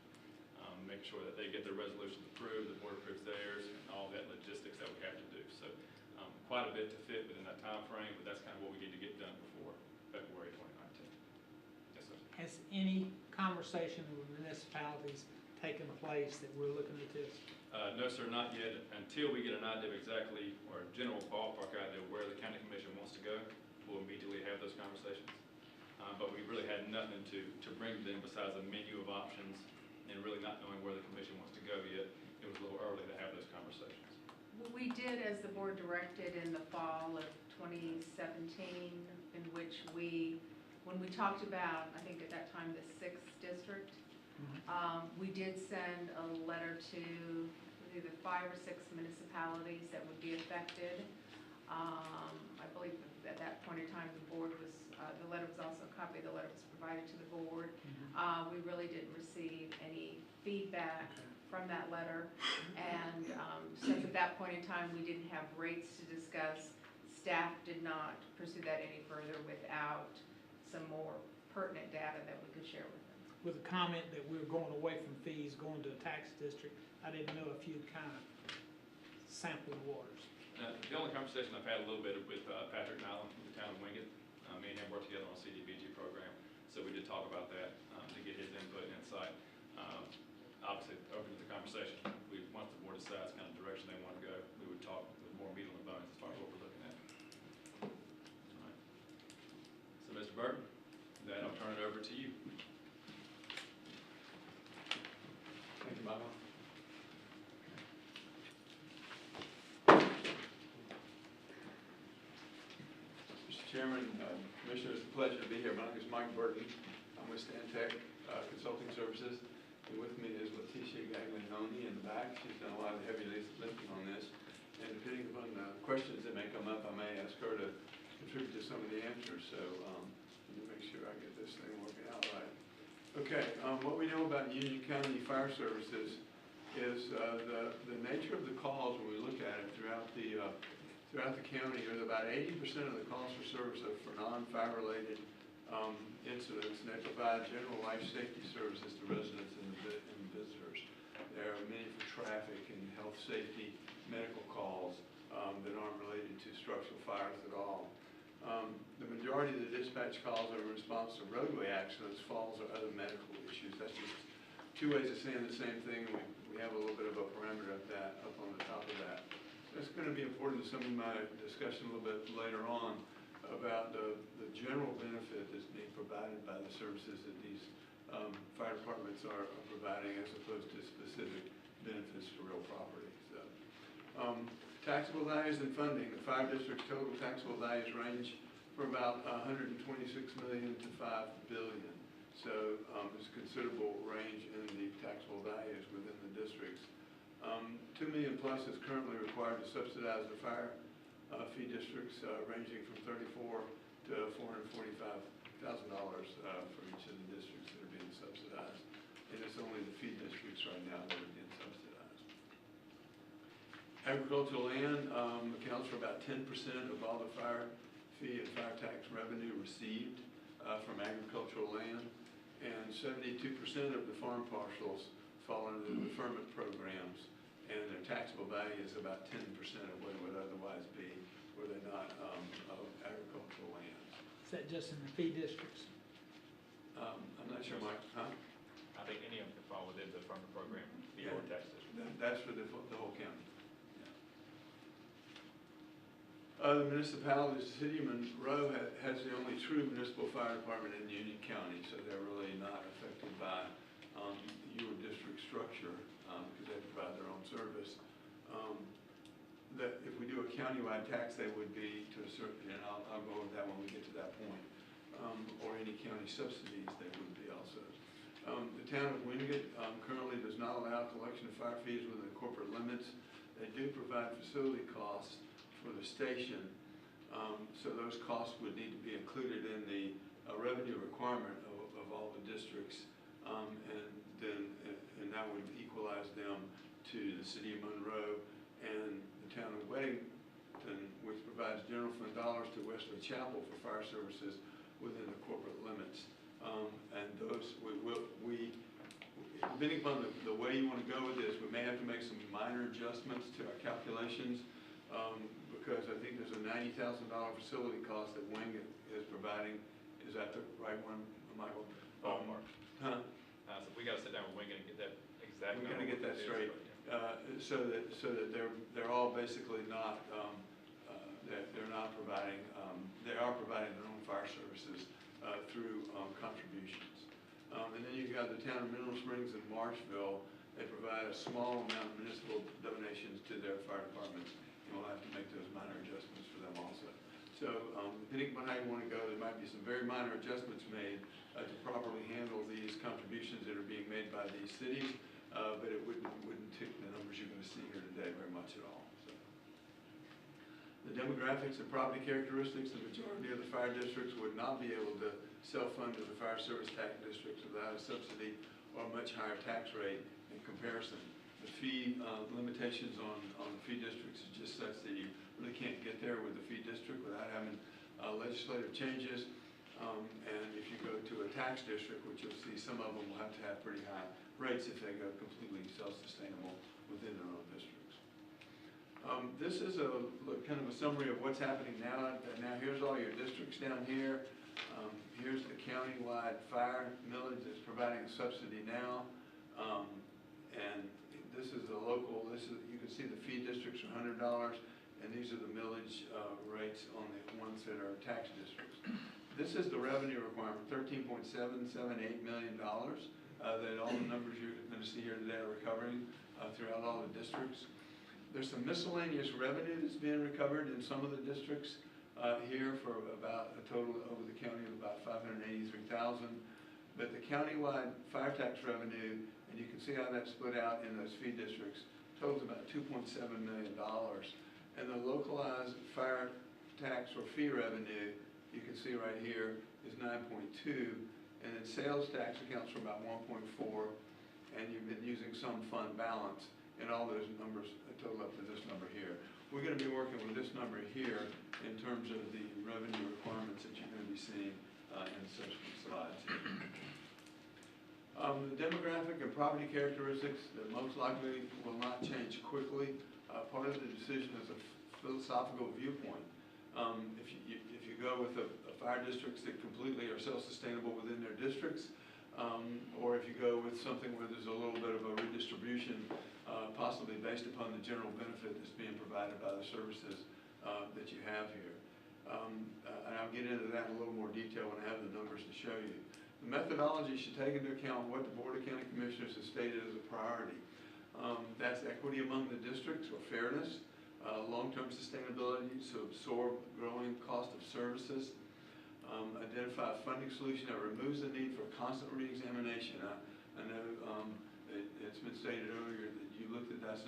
Make sure that they get their resolutions approved, the board approves theirs, and all that logistics that we have to do. So quite a bit to fit within that time frame, but that's kind of what we need to get done before February 2019. Yes, sir. Has any conversation with municipalities taken place that we're looking at this? No, sir, not yet. Until we get an idea of exactly, or a general ballpark idea of where the county commission wants to go, we'll immediately have those conversations. But we really had nothing to bring to them besides a menu of options, and really not knowing where the commission wants to go yet. It was a little early to have those conversations. We did, as the board directed in the fall of 2017, in which when we talked about, I think at that time, the 6th district, we did send a letter to either 5 or 6 municipalities that would be affected. I believe at that point in time, the board was, the letter was also, a copy of the letter was provided to the board. We really didn't receive any feedback from that letter. And since at that point in time, we didn't have rates to discuss, staff did not pursue that any further without some more pertinent data that we could share with them. With a comment that we're going away from fees, going to a tax district, I didn't know if you'd kind of sample the waters. The only conversation I've had a little bit with Patrick Nyland from the town of Wingate. Me and him worked together on a CDBG program, so we did talk about that to get his input and insight. Obviously, open to the conversation. Once the board decides kind of direction they want to go, we would talk with more meat on the bones as far as what we're looking at. All right. So, Mr. Burton, then I'll turn it over to you. Thank you, Mama. Mr. Chairman, Commissioners, it's a pleasure to be here. My name is Mike Burton. I'm with Stantec Consulting Services. And with me is Leticia Gaglianoni in the back. She's done a lot of the heavy lifting on this. And depending upon the questions that may come up, I may ask her to contribute to some of the answers. So let me make sure I get this thing working out right. Okay, what we know about Union County Fire Services is the nature of the calls when we look at it throughout the county. There's about 80% of the calls for service are for non-fire related incidents, and they provide general life safety services to residents and visitors. There are many for traffic and health safety, medical calls that aren't related to structural fires at all. The majority of the dispatch calls are in response to roadway accidents, falls, or other medical issues. That's just two ways of saying the same thing. We have a little bit of a parameter of that up on the top of that. That's going to be important to some of my discussion a little bit later on about the general benefit that's being provided by the services that these fire departments are providing, as opposed to specific benefits to real property. So, taxable values and funding. The fire district's total taxable values range from about $126 million to $5 billion. So there's a considerable range in the taxable values within the districts. 2 million plus is currently required to subsidize the fire fee districts, ranging from $34,000 to $445,000 for each of the districts that are being subsidized. And it's only the fee districts right now that are being subsidized. Agricultural land accounts for about 10% of all the fire fee and fire tax revenue received from agricultural land. And 72% of the farm parcels fall under the deferment programs, and their taxable value is about 10% of what it would otherwise be were they not of agricultural lands. Is that just in the fee districts? I'm not sure, Mike, huh? I think any of them could fall within the farmer program, the or tax district. That's for the whole county. The municipalities, the city of Monroe has the only true municipal fire department in Union County, so they're really not affected by your district structure because they provide their own service. That if we do a countywide tax, they would be to a certain, and I'll go over that when we get to that point, or any county subsidies, they would be also. The town of Wingate currently does not allow collection of fire fees within the corporate limits. They do provide facility costs for the station, so those costs would need to be included in the revenue requirement of all the districts, and that would equalize them to the city of Monroe and the town of Weddington, which provides general fund dollars to Wesley Chapel for fire services within the corporate limits. And those, depending upon the way you want to go with this, we may have to make some minor adjustments to our calculations, because I think there's a $90,000 facility cost that Wingate is providing. Is that the right one, Michael? Ballpark. Huh? So we got to sit down with Wingate and get that exact. We got to get that straight, so that they're all basically not they're not providing they are providing their own fire services through contributions. And then you've got the town of Mineral Springs and Marshville. They provide a small amount of municipal donations to their fire departments. We'll have to make those minor adjustments for them also. So depending upon how you want to go, there might be some very minor adjustments made to properly handle these contributions that are being made by these cities, but it wouldn't tick the numbers you're going to see here today very much at all. So. The demographics and property characteristics, the majority of the fire districts would not be able to self-fund to the fire service tax districts without a subsidy or a much higher tax rate in comparison. The fee limitations on the fee districts is just such that you really can't get there with the fee district without having legislative changes. And if you go to a tax district, which you'll see some of them will have to have pretty high rates if they go completely self-sustainable within their own districts. This is kind of a summary of what's happening now. Now here's all your districts down here. Here's the countywide fire millage that's providing a subsidy now. And this is the local, you can see the fee districts are $100, and these are the millage rates on the ones that are tax districts. This is the revenue requirement, $13.778 million, that all the numbers you're going to see here today are recovering throughout all the districts. There's some miscellaneous revenue that's being recovered in some of the districts here for about a total over the county of about $583,000. But the countywide fire tax revenue, and you can see how that's split out in those fee districts, totals about $2.7 million. And the localized fire tax or fee revenue, you can see right here, is 9.2, and then sales tax accounts for about 1.4, and you've been using some fund balance, and all those numbers total up to this number here. We're going to be working with this number here in terms of the revenue requirements that you're going to be seeing in subsequent slides. The demographic and property characteristics that most likely will not change quickly. Part of the decision is a philosophical viewpoint. If you go with a fire districts that completely are self-sustainable within their districts, or if you go with something where there's a little bit of a redistribution, possibly based upon the general benefit that's being provided by the services that you have here. And I'll get into that in a little more detail when I have the numbers to show you. The methodology should take into account what the Board of County Commissioners has stated as a priority. That's equity among the districts or fairness, long-term sustainability to absorb growing cost of services, Identify a funding solution that removes the need for constant reexamination. I know it's been stated earlier that you looked at this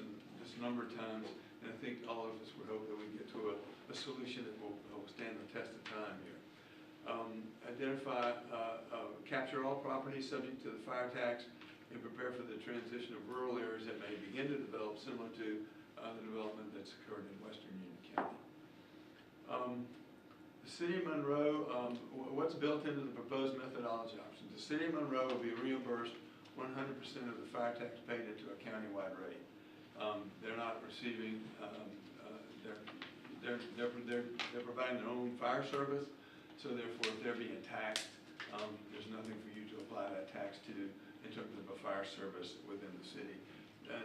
a number of times, and I think all of us would hope that we get to a solution that will stand the test of time here. Capture all properties subject to the fire tax and prepare for the transition of rural areas that may begin to develop similar to the development that's occurred in western Union County. The City of Monroe, what's built into the proposed methodology options? The City of Monroe will be reimbursed 100% of the fire tax paid into a countywide rate. They're not receiving, they're providing their own fire service, so therefore if they're being taxed, there's nothing for you to apply that tax to in terms of a fire service within the city.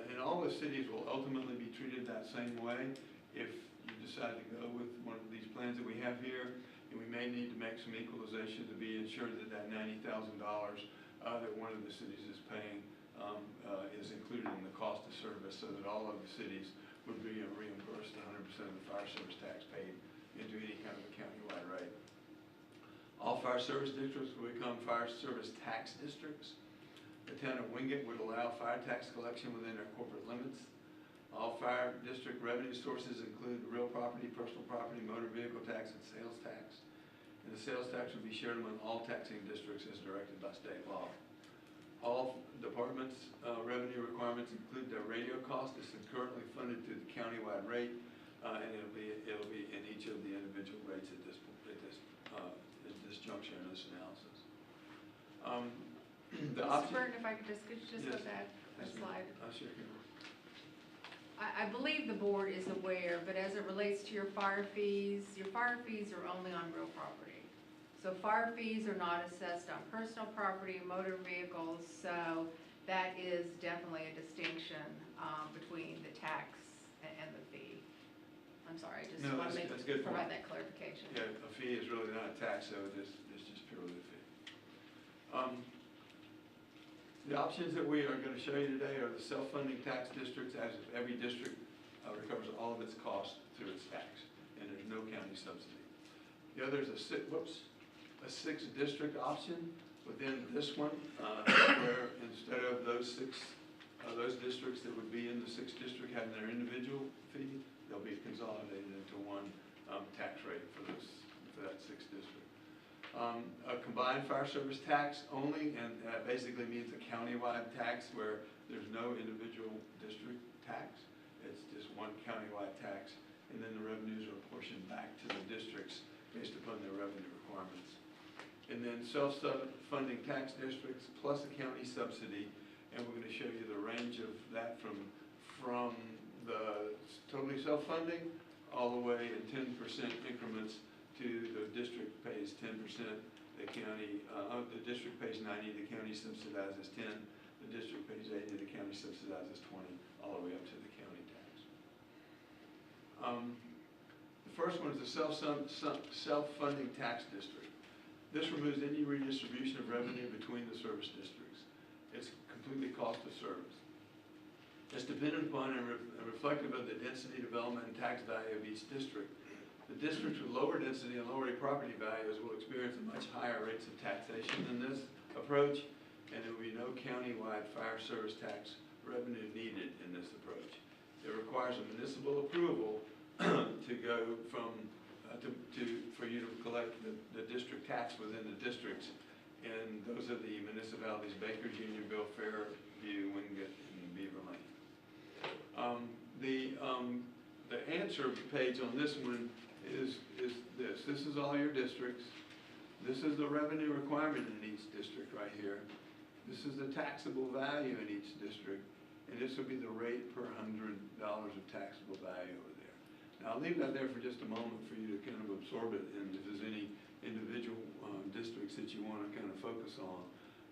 And all the cities will ultimately be treated that same way if you decide to go with one of these plans that we have here, and we may need to make some equalization to be ensured that that $90,000 that one of the cities is paying is included in the cost of service, so that all of the cities would be reimbursed 100% of the fire service tax paid into any kind of a countywide rate. All fire service districts will become fire service tax districts. The town of Wingate would allow fire tax collection within their corporate limits. All fire district revenue sources include real property, personal property, motor vehicle tax, and sales tax. And the sales tax would be shared among all taxing districts as directed by state law. All departments' revenue requirements include their radio cost. This is currently funded through the countywide rate, and it'll be in each of the individual rates at this juncture in this analysis. Mr. Burton, if I could just go back a slide. Sure. I believe the board is aware, but as it relates to your fire fees are only on real property. So fire fees are not assessed on personal property, motor vehicles, so that is definitely a distinction between the tax and the fee. I'm sorry, I just want to provide that clarification. Yeah, a fee is really not a tax, so it's just purely a fee. The options that we are going to show you today are the self-funding tax districts, as if every district recovers all of its costs through its tax, and there's no county subsidy. The other is a six district option within this one, where instead of those districts that would be in the sixth district having their individual fee, they'll be consolidated into one tax rate for that sixth district. A combined fire service tax only, and that basically means a countywide tax where there's no individual district tax. It's just one countywide tax, and then the revenues are apportioned back to the districts based upon their revenue requirements. And then self-funding tax districts plus a county subsidy, and we're going to show you the range of that from the totally self-funding all the way in 10% increments to the district pays 10%, the county, the district pays 90, the county subsidizes 10, the district pays 80, the county subsidizes 20, all the way up to the county tax. The first one is the self-funding tax district. This removes any redistribution of revenue between the service districts. It's completely cost of service. It's dependent upon and reflective of the density, development, and tax value of each district. The districts with lower density and lower property values will experience much higher rates of taxation than this approach, and there will be no countywide fire service tax revenue needed in this approach. It requires a municipal approval to go from for you to collect the district tax within the districts, and those are the municipalities: Baker, Unionville, Fairview, Wingate, and Beaver Lane. The answer page on this one is this. This is all your districts. This is the revenue requirement in each district right here. This is the taxable value in each district, and this would be the rate per $100 of taxable value over there. Now I'll leave that there for just a moment for you to kind of absorb it, and if there's any individual districts that you want to kind of focus on.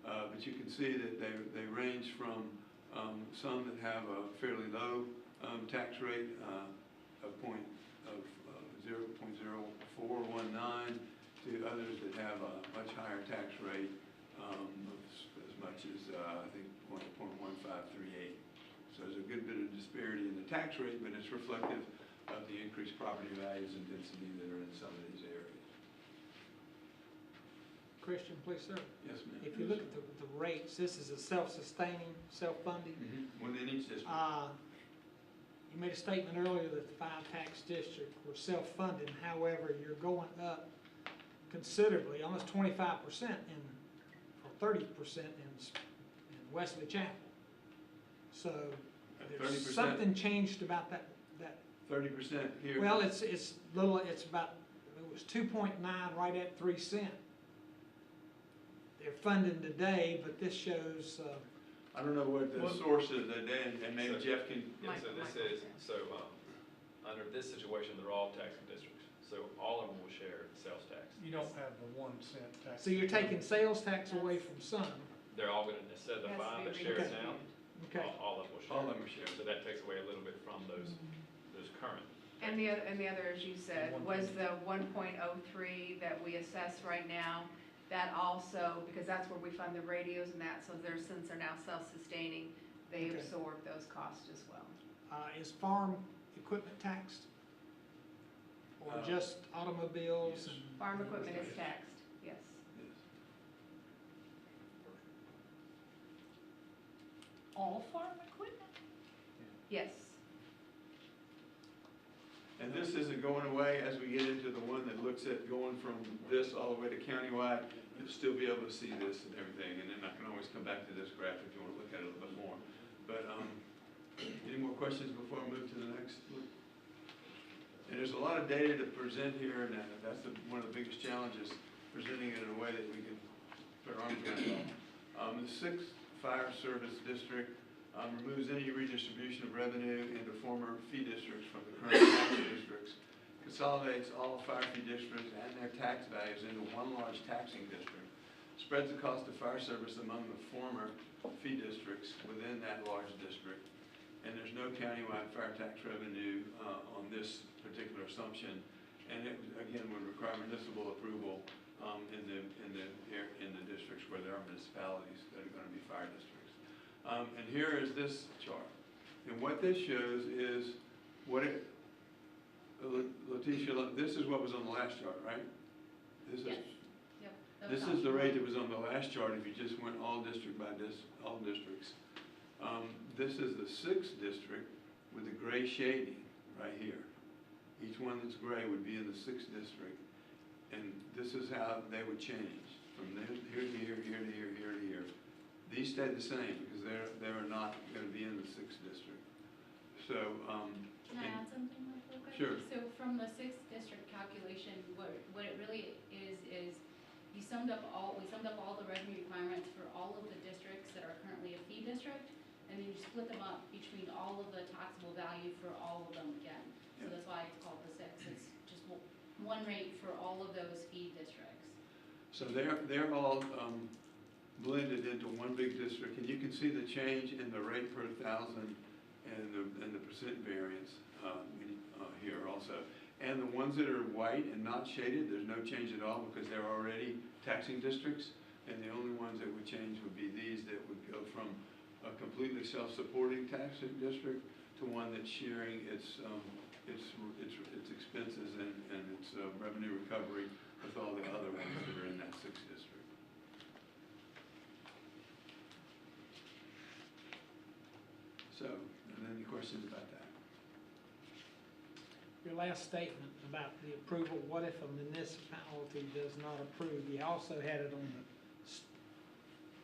But you can see that they range from some that have a fairly low tax rate of 0.0419 to others that have a much higher tax rate of as much as I think 0.1538. So there's a good bit of disparity in the tax rate, but it's reflective of the increased property values and density that are in some of these areas. Christian, please, sir. Yes, ma'am. If you look at the rates, this is a self-sustaining, self-funding. Within each district. You made a statement earlier that the 5 tax districts were self-funded. However, you're going up considerably, almost 25% or 30% in Wesley Chapel. So there's 30%. something changed about that. 30% here. Well, it's little, it's about, it was 2.9 right at 3 cents. They're funding today, but this shows, I don't know what the source is, and maybe So- Jeff can, Yeah, so this is, under this situation, they're all taxing districts, so all of them will share the sales tax. You don't have the 1 cent tax. so you're taking sales tax away from some. They're all gonna, instead of the Has to 5 be that share it redistributed. now, Okay. all of them will share. all of them are shared. So that takes away a little bit from those current. And the other, as you said, was the 1.03 that we assess right now. That also, because that's where we fund the radios and that, so since they're now self-sustaining, they Okay. absorb those costs as well. Is farm equipment taxed? Or just automobiles? yes. And Farm equipment is taxed, yes. Yes. All farm equipment? Yes. And this isn't going away as we get into the one that looks at going from this all the way to countywide. You'll still be able to see this and everything, and then I can always come back to this graph if you want to look at it a little bit more. But, any more questions before I move to the next look? And there's a lot of data to present here, and that's one of the biggest challenges, presenting it in a way that we can put our arms around it. The 6th Fire Service District removes any redistribution of revenue into former fee districts from the current tax districts, consolidates all fire fee districts and their tax values into one large taxing district, spreads the cost of fire service among the former fee districts within that large district, and there's no countywide fire tax revenue on this particular assumption, and it, again, would require municipal approval in the districts where there are municipalities that are going to be fire districts. And here is this chart. And what this shows is Letitia, this is what was on the last chart, right? This is, Yes. Yep. this is the rate that was on the last chart if you just went all district by all districts. This is the 6th district with the gray shading right here. Each one that's gray would be in the 6th district. And this is how they would change from here to here, here to here, here to here. These stay the same because they're not going to be in the 6th district. So, Can I add something real quick? Sure. So from the 6th district calculation, what it really is we summed up all the revenue requirements for all of the districts that are currently a fee district, and then you split them up between all of the taxable value for all of them again. So that's why it's called the 6. It's just one rate for all of those fee districts. so they're all blended into one big district, and you can see the change in the rate per thousand and the percent variance here also. And the ones that are white and not shaded, there's no change at all because they're already taxing districts. And the only ones that would change would be these that would go from a completely self-supporting taxing district to one that's sharing its expenses and its revenue recovery with all the other ones that are in that 6th district. So, and any questions about that? your last statement about the approval, what if a municipality does not approve? You also had it on the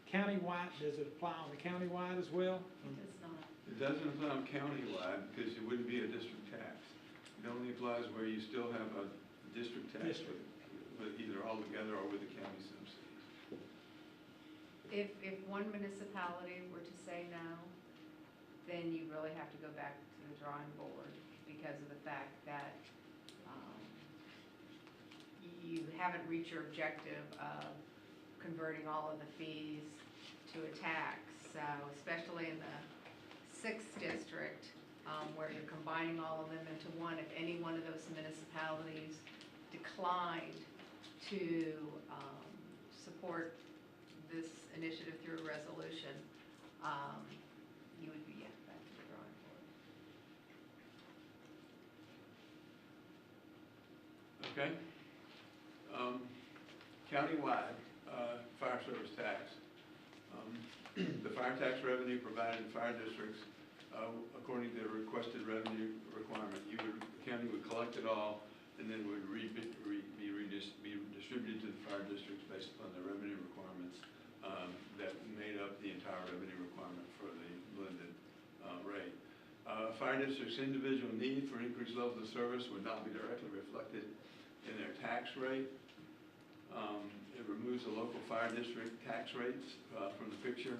countywide, does it apply on the countywide as well? It does not. It doesn't apply on countywide because it wouldn't be a district tax. It only applies where you still have a district tax with either all together or with the county subsidies. If one municipality were to say no, then you really have to go back to the drawing board because of the fact that you haven't reached your objective of converting all of the fees to a tax. So especially in the 6th district, where you're combining all of them into one, if any one of those municipalities declined to support this initiative through a resolution, you would be back to the drawing board. Okay? Countywide, fire service tax. The fire tax revenue provided in fire districts, according to the requested revenue requirement, the county would collect it all and then would be distributed to the fire districts based upon the revenue requirements that made up the entire revenue requirement for the blended rate. Fire districts' individual need for increased levels of service would not be directly reflected in their tax rate. It removes the local fire district tax rates from the picture,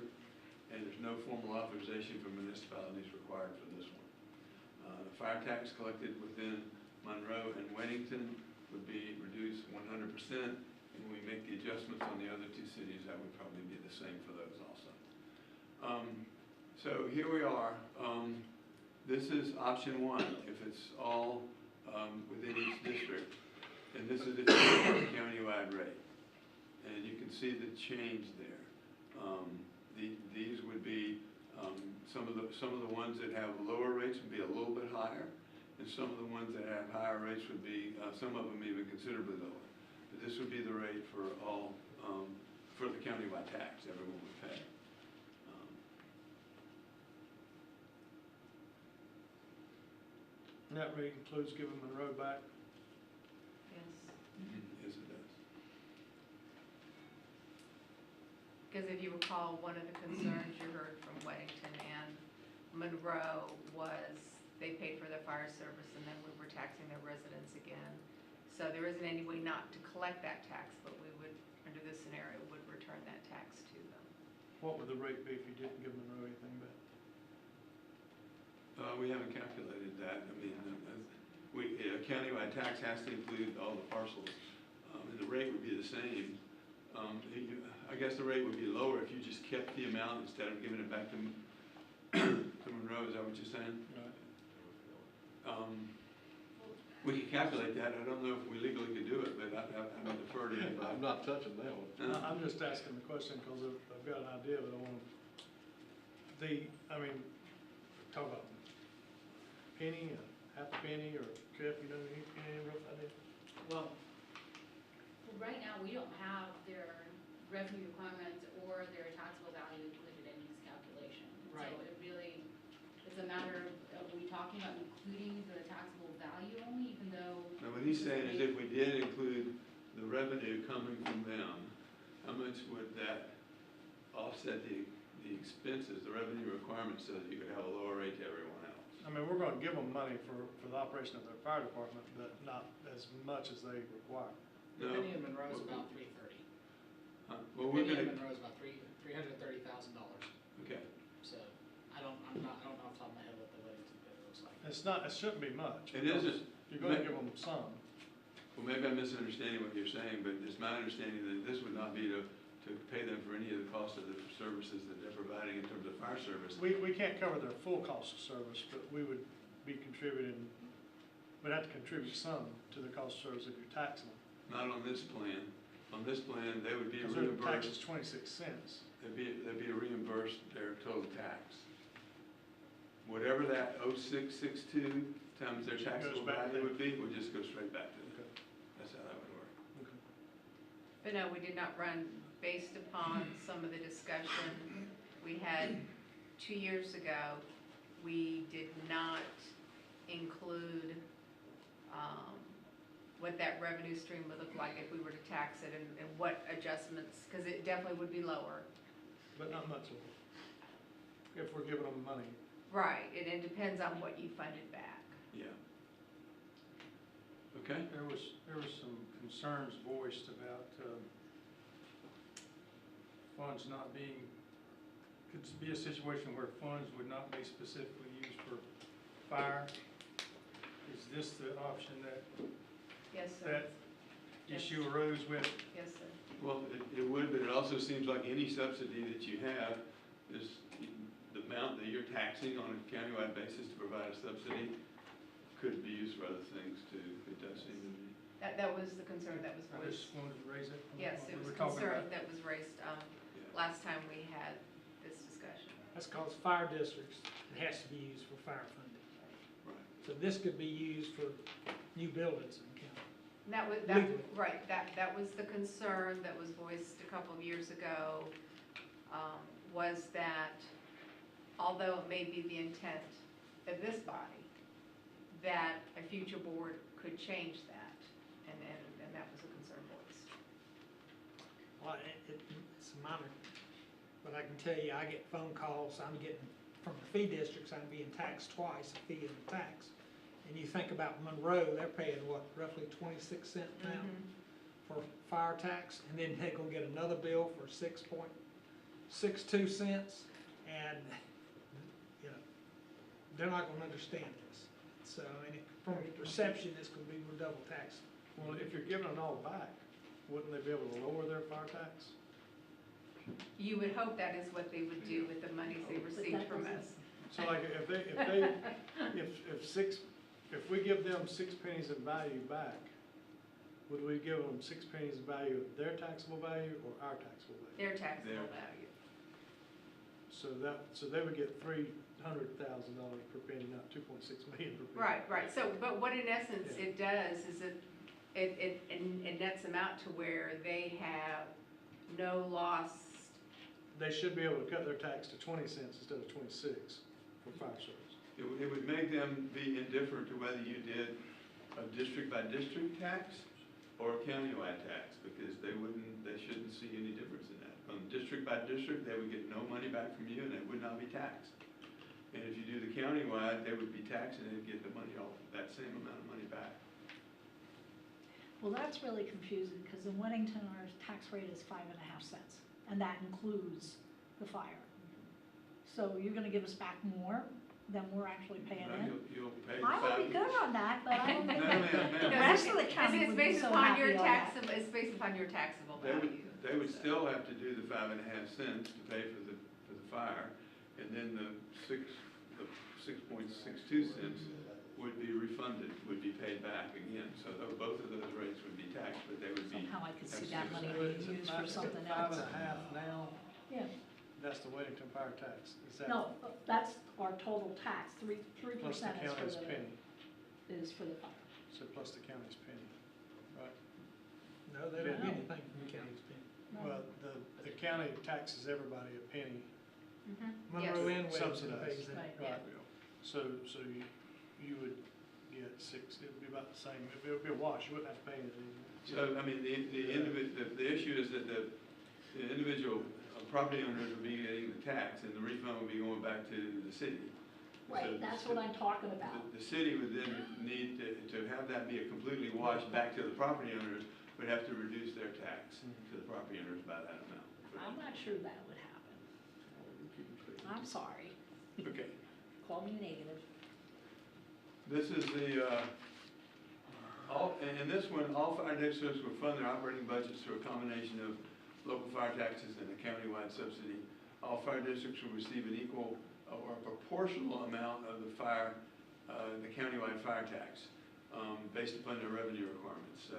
and there's no formal authorization for municipalities required for this one. The fire tax collected within Monroe and Weddington would be reduced 100%, and when we make the adjustments on the other two cities, that would probably be the same for those also. So here we are. This is option one, if it's all within each district, and this is the countywide rate. And you can see the change there. These would be, some of the ones that have lower rates would be a little bit higher, and some of the ones that have higher rates would be, some of them even considerably lower. But this would be the rate for all, for the countywide tax everyone would pay. And that rate includes giving Monroe back. Yes. Yes, it does. Because if you recall, one of the concerns you heard from Weddington and Monroe was they paid for their fire service and then we were taxing their residents again. So there isn't any way not to collect that tax, but we would, under this scenario, would return that tax to them. What would the rate be if you didn't give Monroe anything back? We haven't calculated that. I mean, a countywide tax has to include all the parcels, and the rate would be the same. I guess the rate would be lower if you just kept the amount instead of giving it back to Monroe. Is that what you're saying? Right. We can calculate that. I don't know if we legally could do it, but I would defer to you. I'm not touching that one. I'm just asking the question because I've got an idea, but I want talk about penny, half a penny, or Jeff, you know, any rough idea? Well, right now, we don't have their revenue requirements or their taxable value included in these calculations. Right. So it really, it's a matter of, are we talking about including the taxable value only, even though? Now, what he's saying is if we did include the revenue coming from them, how much would that offset the expenses, the revenue requirements, so that you could have a lower rate to everyone else? I mean, we're gonna give them money for the operation of their fire department, but not as much as they require. No. Penny and Monroe's about $330. Well, we're Penny gonna, and Monroe's about $330,000. okay. So I don't know off the top of my head what the Weddington bid looks like. It shouldn't be much. It isn't. You're gonna give them some. Well, maybe I'm misunderstanding what you're saying, but it's my understanding that this would not be to pay them for any of the cost of the services that they're providing in terms of fire service. We can't cover their full cost of service, but we would be contributing, we'd have to contribute some to the cost of service if you're taxing them. Not on this plan. On this plan, they would be Because their tax is reimbursed. 26 cents. They'd be reimbursed their total tax. Whatever that 0662 times their taxable back value there. would be, would just go straight back to them. Okay. That's how that would work. Okay. But no, we did not run based upon some of the discussion we had 2 years ago. We did not include what that revenue stream would look like if we were to tax it and what adjustments, because it definitely would be lower. But not much lower. If we're giving them money. Right, and it depends on what you funded back. Yeah. Okay? There was some concerns voiced about funds not being, could be a situation where funds would not be specifically used for fire. Is this the option that Yes, sir. issue arose with? Yes, sir. Well, it would, but it also seems like any subsidy that you have is the amount that you're taxing on a countywide basis to provide a subsidy could be used for other things too. It does seem to be. That was the concern that was I voiced. just wanted to raise it. Yes, it We was were talking concern about. that was raised last time we had this discussion. That's because fire districts, it has to be used for fire funding. Right. So this could be used for new buildings in the county. And that was, Legally. right, that was the concern that was voiced a couple of years ago, was that although it may be the intent of this body, that a future board could change that, and that was a concern voiced. Well, it's minor, but I can tell you, I get phone calls, I'm getting, from the fee districts, I'm being taxed twice, a fee and a tax. And you think about Monroe, they're paying what, roughly 26 cents now for fire tax, and then they're gonna get another bill for 6.62 cents, and, you know, they're not gonna understand this. So, and from a perception, it's gonna be we're double taxed. Well, if you're giving it all back, wouldn't they be able to lower their fire tax? You would hope that is what they would do with the monies they received from us. So like if we give them 6 pennies in value back, would we give them 6 pennies in value of their taxable value or our taxable value? Their taxable value. So they would get $300,000 per penny, not 2.6 million per penny. Right. So, but what in essence it does is it nets them out to where they have no loss. They should be able to cut their tax to 20 cents instead of 26 for fire service. It would make them be indifferent to whether you did a district-by-district tax or a countywide tax, because they shouldn't see any difference in that. On district-by-district, they would get no money back from you, and it would not be taxed. And if you do the countywide, they would be taxed, and they'd get the money, all that same amount of money back. Well, that's really confusing, because in Weddington, our tax rate is 5.5 cents, and that includes the fire. So you're gonna give us back more than we're actually paying No, in? You'll pay I would be good on that, but I don't think No, that ma'am, the ma'am. rest of the county would be so happy on that. It's based upon your taxable value. They would still have to do the 5.5 cents to pay for the fire, and then the 6.62 cents would be refunded, would be paid back again. So both of those rates would be taxed, but they would be. Somehow I could see that money So being is it used for something else. 5.5 now, Yeah, that's the Weddington fire tax. Is that no, that's our total tax, 3% plus the county's penny? is for the fire. So plus the county's penny, right? No, they don't Yeah. get anything from the county's penny. No. Well, the county taxes everybody a penny. Monroe and Weddington Subsidized. pays that. Right. Right. So you would get 6, it would be about the same, it would be a wash, you wouldn't have to pay anything. So, I mean, the issue is that the individual property owners would be getting the tax, and the refund would be going back to the city. Right, that's what I'm talking about. The city would then need to have that be a completely washed back to the property owners, would have to reduce their tax to the property owners by that amount. I'm not sure that would happen. I'm sorry, Okay. call me negative. This is in this one, all fire districts will fund their operating budgets through a combination of local fire taxes and a countywide subsidy. All fire districts will receive an equal or proportional amount of the countywide fire tax, based upon their revenue requirements. So,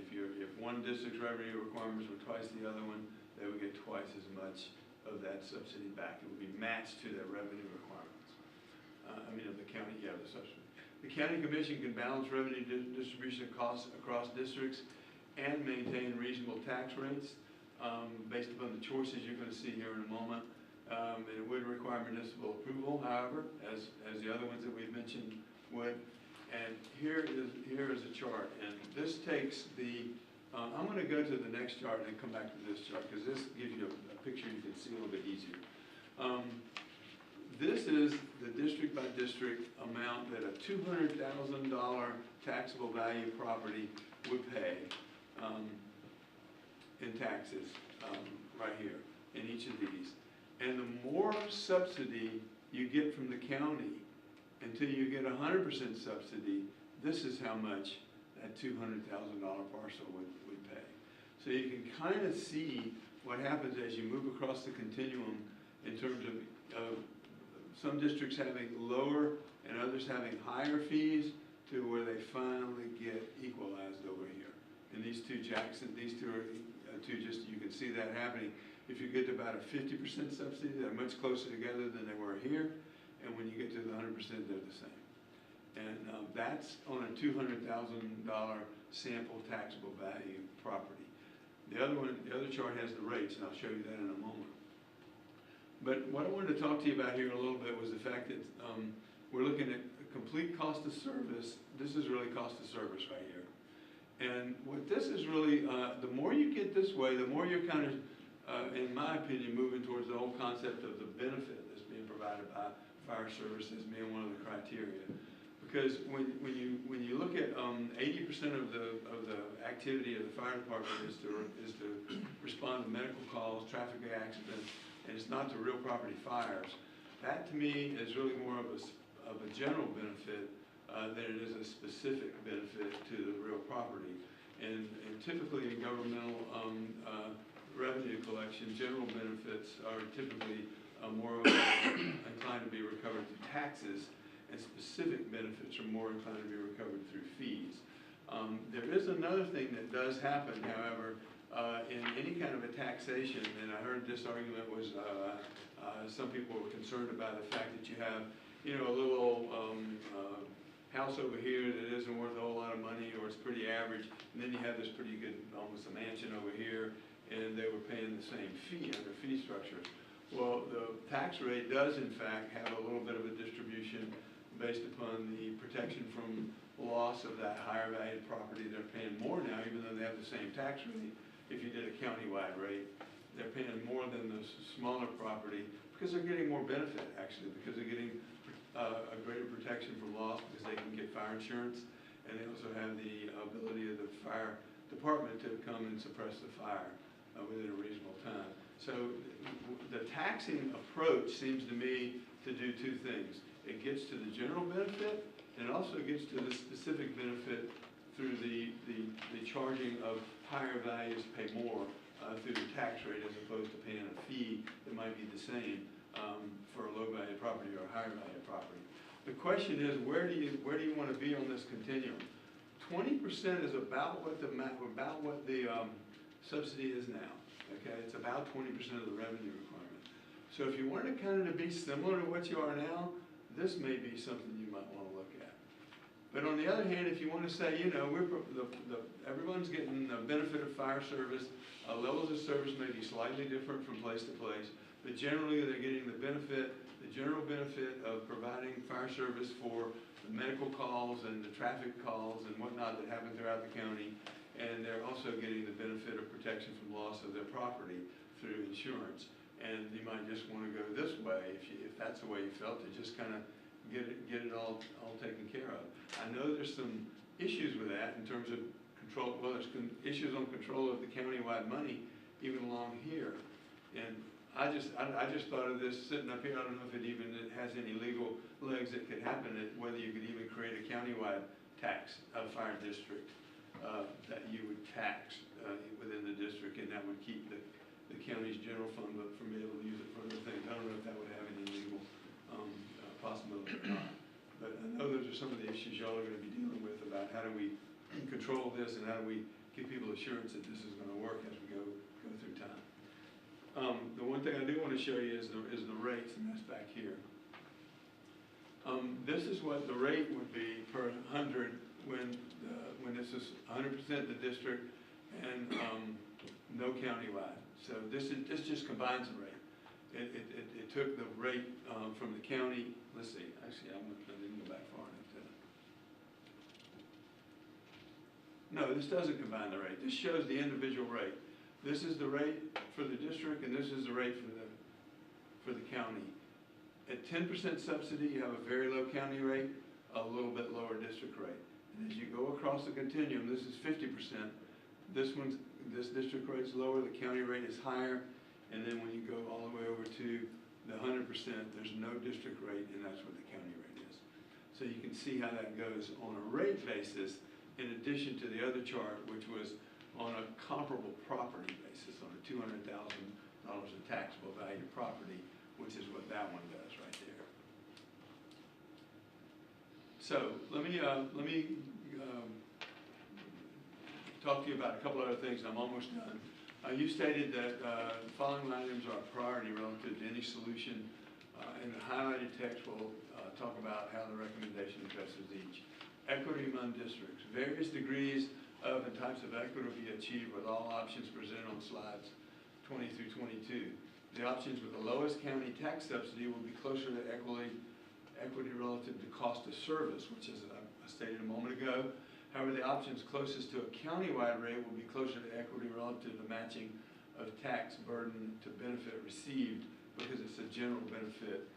if one district's revenue requirements were twice the other one, they would get twice as much of that subsidy back. It would be matched to their revenue requirements. Of the county, the subsidy. The county commission can balance revenue distribution costs across districts and maintain reasonable tax rates, based upon the choices you're going to see here in a moment. And it would require municipal approval, however, as the other ones that we've mentioned would. And here is a chart, and this takes I'm going to go to the next chart and then come back to this chart, because this gives you a picture you can see a little bit easier. This is the district-by-district amount that a $200,000 taxable value property would pay in taxes, right here, in each of these. And the more subsidy you get from the county until you get 100% subsidy, this is how much that $200,000 parcel would pay. So you can kind of see what happens as you move across the continuum in terms of some districts having lower and others having higher fees to where they finally get equalized over here. And these two are just, you can see that happening. If you get to about a 50% subsidy, they're much closer together than they were here. And when you get to the 100%, they're the same. And that that's on a $200,000 sample taxable value property. The other chart has the rates, and I'll show you that in a moment. But what I wanted to talk to you about here a little bit was the fact that we're looking at complete cost of service. This is really cost of service right here. And what this is really, the more you get this way, the more you're kind of, in my opinion, moving towards the whole concept of the benefit that's being provided by fire services being one of the criteria. Because when you look at 80% of the activity of the fire department is to respond to medical calls, traffic accidents, and it's not to real property fires. That to me is really more of a general benefit than it is a specific benefit to the real property. And typically in governmental revenue collection, general benefits are typically more inclined to be recovered through taxes, and specific benefits are more inclined to be recovered through fees. There is another thing that does happen, however, in any kind of a taxation, and I heard this argument was some people were concerned about the fact that you have, a little house over here that isn't worth a whole lot of money, or it's pretty average, and then you have this pretty good, almost a mansion over here, and they were paying the same fee under fee structures. Well, the tax rate does in fact have a little bit of a distribution based upon the protection from loss of that higher valued property. They're paying more now, even though they have the same tax rate. If you did a countywide rate, they're paying more than the smaller property because they're getting more benefit, actually, because they're getting a greater protection from loss because they can get fire insurance, and they also have the ability of the fire department to come and suppress the fire within a reasonable time. So the taxing approach seems to me to do two things. It gets to the general benefit, and it also gets to the specific benefit through the charging of higher values pay more through the tax rate as opposed to paying a fee that might be the same for a low value property or a higher value property. The question is, where do you want to be on this continuum? 20% is about what the subsidy is now. Okay, it's about 20% of the revenue requirement. So if you wanted kind of to be similar to what you are now, this may be something you might want to look at. But on the other hand, if you want to say, everyone's getting the benefit of fire service, levels of service may be slightly different from place to place, but generally they're getting the general benefit of providing fire service for the medical calls and the traffic calls and whatnot that happen throughout the county, and they're also getting the benefit of protection from loss of their property through insurance. And you might just want to go this way if that's the way you felt, to just kind of get it all taken care of. I know there's some issues with that in terms of control. Well, there's issues on control of the countywide money even along here. And I just thought of this sitting up here. I don't know if it has any legal legs that could happen, whether you could even create a countywide tax fire district that you would tax within the district, and that would keep the county's general fund from being able to use it for other things. I don't know if that would have any legal possibility or not. But I know those are some of the issues y'all are going to be dealing with about how do we control this and how do we give people assurance that this is going to work as we go through time. The one thing I do want to show you is the rates, and that's back here. This is what the rate would be per 100 when this is 100% the district and no countywide. So this just combines the rate. It took the rate from the county. Let's see. Actually, I didn't go back far enough to. No, this doesn't combine the rate. This shows the individual rate. This is the rate for the district, and this is the rate for the county. At 10% subsidy, you have a very low county rate, a little bit lower district rate. And as you go across the continuum, this is 50%. This district rate's lower, the county rate is higher, and then when you go all the way over to the 100%, there's no district rate, and that's what the county rate is. So you can see how that goes on a rate basis, in addition to the other chart, which was on a comparable property basis, on a $200,000 in taxable value property, which is what that one does right there. So let me talk to you about a couple other things. I'm almost done. You stated that the following items are a priority relative to any solution, and the highlighted text will talk about how the recommendation addresses each. equity among districts. Various degrees of and types of equity will be achieved with all options presented on slides 20 through 22. The options with the lowest county tax subsidy will be closer to equity relative to cost of service, which is, I stated a moment ago. However, the options closest to a countywide rate will be closer to equity relative to matching of tax burden to benefit received, because it's a general benefit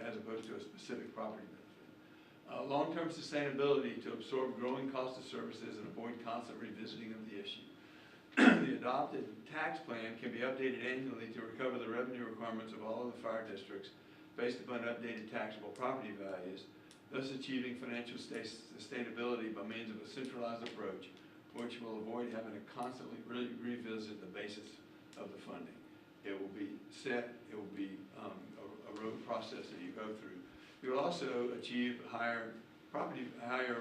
as opposed to a specific property benefit. Long-term sustainability to absorb growing cost of services and avoid constant revisiting of the issue. The adopted tax plan can be updated annually to recover the revenue requirements of all of the fire districts based upon updated taxable property values, thus achieving financial sustainability by means of a centralized approach, which will avoid having to constantly revisit the basis of the funding. It will be set, it will be a road process that you go through. You will also achieve higher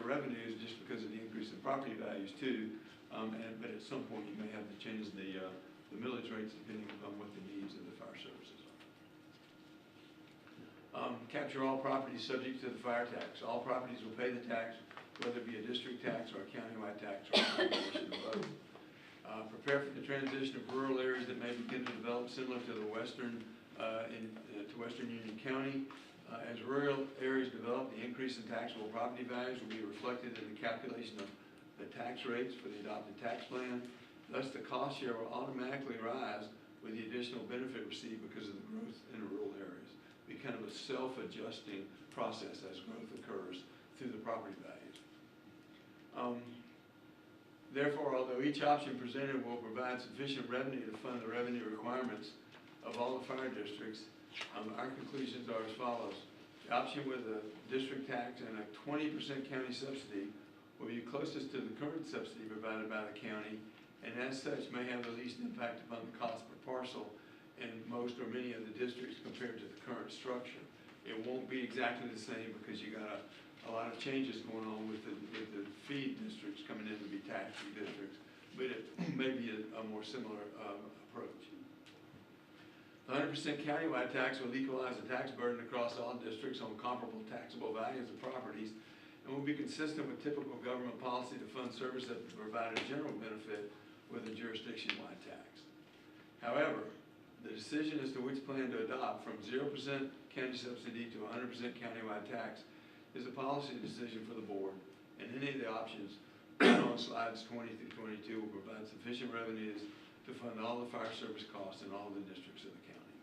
revenues just because of the increase in property values too, but at some point you may have to change the millage rates depending upon what the needs of the fire services are. Capture all properties subject to the fire tax. All properties will pay the tax, whether it be a district tax or a countywide tax or a combination of both. Prepare for the transition of rural areas that may begin to develop similar to the western Union County. As rural areas develop, the increase in taxable property values will be reflected in the calculation of the tax rates for the adopted tax plan. Thus, the cost share will automatically rise with the additional benefit received because of the growth in rural areas. Be kind of a self-adjusting process as growth occurs through the property values. Therefore, although each option presented will provide sufficient revenue to fund the revenue requirements of all the fire districts, our conclusions are as follows. The option with a district tax and a 20% county subsidy will be closest to the current subsidy provided by the county, and as such may have the least impact upon the cost per parcel in most or many of the districts compared to the current structure. It won't be exactly the same because you got a lot of changes going on with the feed districts coming in to be tax-free districts, but it may be a more similar approach. The 100% countywide tax will equalize the tax burden across all districts on comparable taxable values of properties and will be consistent with typical government policy to fund services that provide a general benefit with a jurisdiction-wide tax. However, the decision as to which plan to adopt, from 0% county subsidy to 100% countywide tax, is a policy decision for the board, and any of the options on slides 20 through 22 will provide sufficient revenues to fund all the fire service costs in all the districts of the county.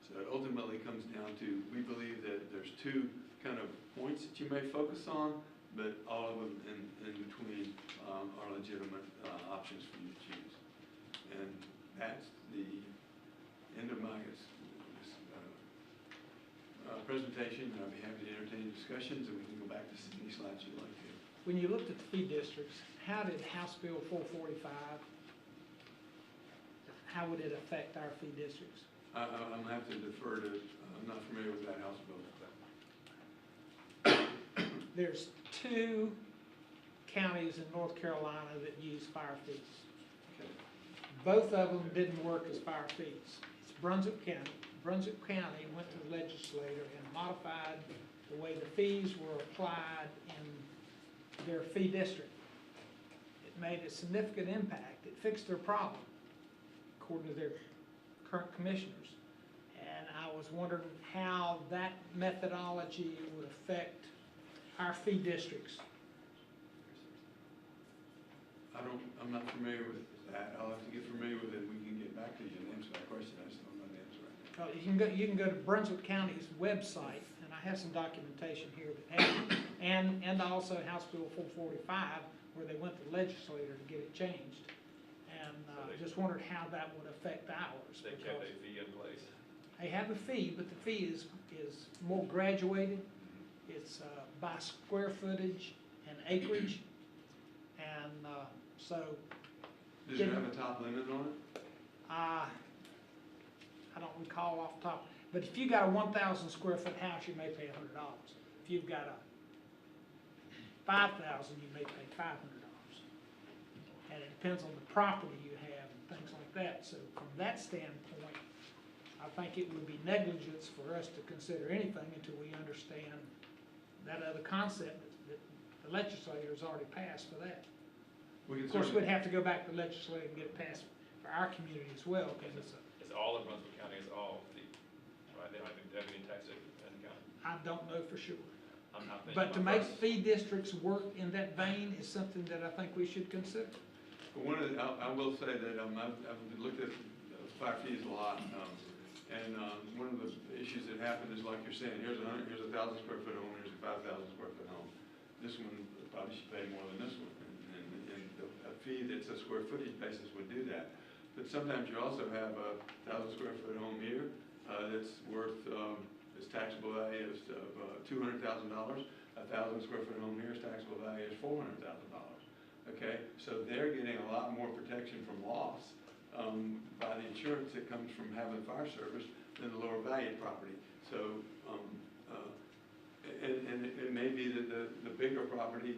So it ultimately comes down to, we believe that there's two kind of points that you may focus on, but all of them in between are legitimate options for you to choose. And that's the end of my presentation, and I'll be happy to entertain discussions, and we can go back to any slides you'd like to. When you looked at the fee districts, how did House Bill 445, how would it affect our fee districts? I'm going to have to defer to, I'm not familiar with that House bill. There's 2 counties in North Carolina that use fire fees. Okay. Both of them didn't work as fire fees. It's Brunswick County. Brunswick County went to the legislature and modified the way the fees were applied in their fee district. It made a significant impact. It fixed their problem, according to their current commissioners. And I was wondering how that methodology would affect our fee districts. I'm not familiar with that. I'll have to get familiar with it. We can get back to you and answer that question. I just don't know the answer right now. You can go to Brunswick County's website, and I have some documentation here that has it, and also House Bill 445, where they went to the legislature to get it changed. And just wondered how that would affect ours. They kept a fee in place. They have a fee, but the fee is more graduated. It's by square footage and acreage, and so. Does it have a top limit on it? I don't recall off the top, but if you got a 1,000 square foot house, you may pay $100. If you've got a 5,000, you may pay $500. And it depends on the property you have and things like that. So from that standpoint, I think it would be negligence for us to consider anything until we understand that other concept that the legislators already passed for that. We can Of course, certainly- we'd have to go back to the legislature and get it passed for our community as well, because It's all of Brunswick County, it's all the, right, they like the deputy and tax in the county. I don't know for sure. I'm not thinking But to about make Brunswick. fee districts work in that vein is something that I think we should consider. But one of the, I will say that I've looked at fire fees a lot, and one of the issues that happened is like you're saying, here's a 1,000 square foot home, here's a 5,000 square foot home. This one probably should pay more than this one, and a fee that's a square footage basis would do that. But sometimes you also have a 1,000 square foot home here that's worth, its taxable value is $200,000. A 1,000 square foot home here, its taxable value is $400,000. Okay, so they're getting a lot more protection from loss by the insurance that comes from having fire service than the lower valued property. So, and it may be that the bigger property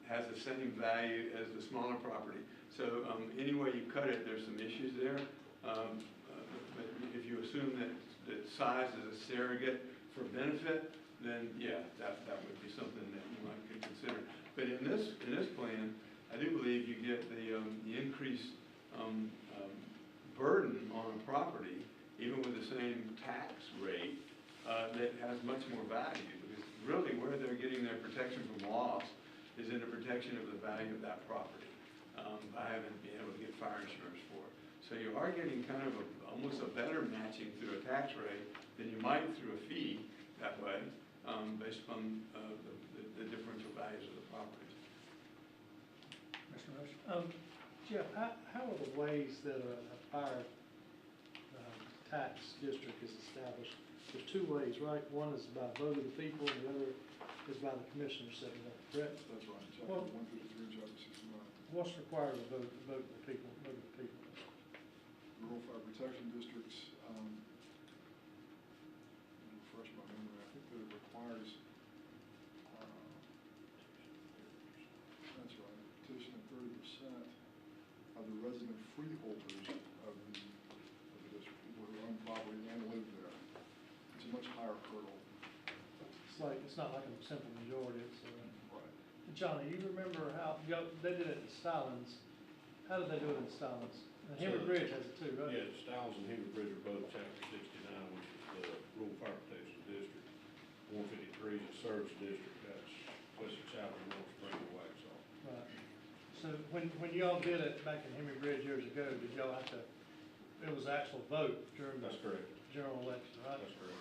has the same value as the smaller property. So any way you cut it, there's some issues there. But if you assume that size is a surrogate for benefit, then yeah, that would be something that you might consider. But in this plan, I do believe you get the increased burden on a property, even with the same tax rate, that has much more value. Because really where they're getting their protection from loss is in the protection of the value of that property, by having been able to get fire insurance for it. So you are getting kind of almost a better matching through a tax rate than you might through a fee that way, based upon the differential values of the properties. Mr. Rush? Jeff, how are the ways that a fire tax district is established? There's two ways, right? One is by vote of the people, and the other is by the commissioners setting up, correct? That's right, Well- chapter 153, chapter 69. What's required of vote of the people, vote of the people? Rural fire protection districts, refresh my memory, I think that it requires, that's right, petition of 30% of the resident freeholders of the district, people who own property and live there. It's a much higher hurdle. It's not like a simple majority, it's, Right. Johnny, you remember how, they did it in Stallings, how did they do it in Stallings? And Henry So- Bridge has it too, right? Yeah, Stiles and Henry Bridge are both chapter 69, which is the rural fire protection district. 153 is a service district, that's Wesley Chapel, North Spring, and Waxhaw. Right. So when y'all did it back in Henry Bridge years ago, did y'all have to, it was actual vote during the That's correct, general election, right? that's correct.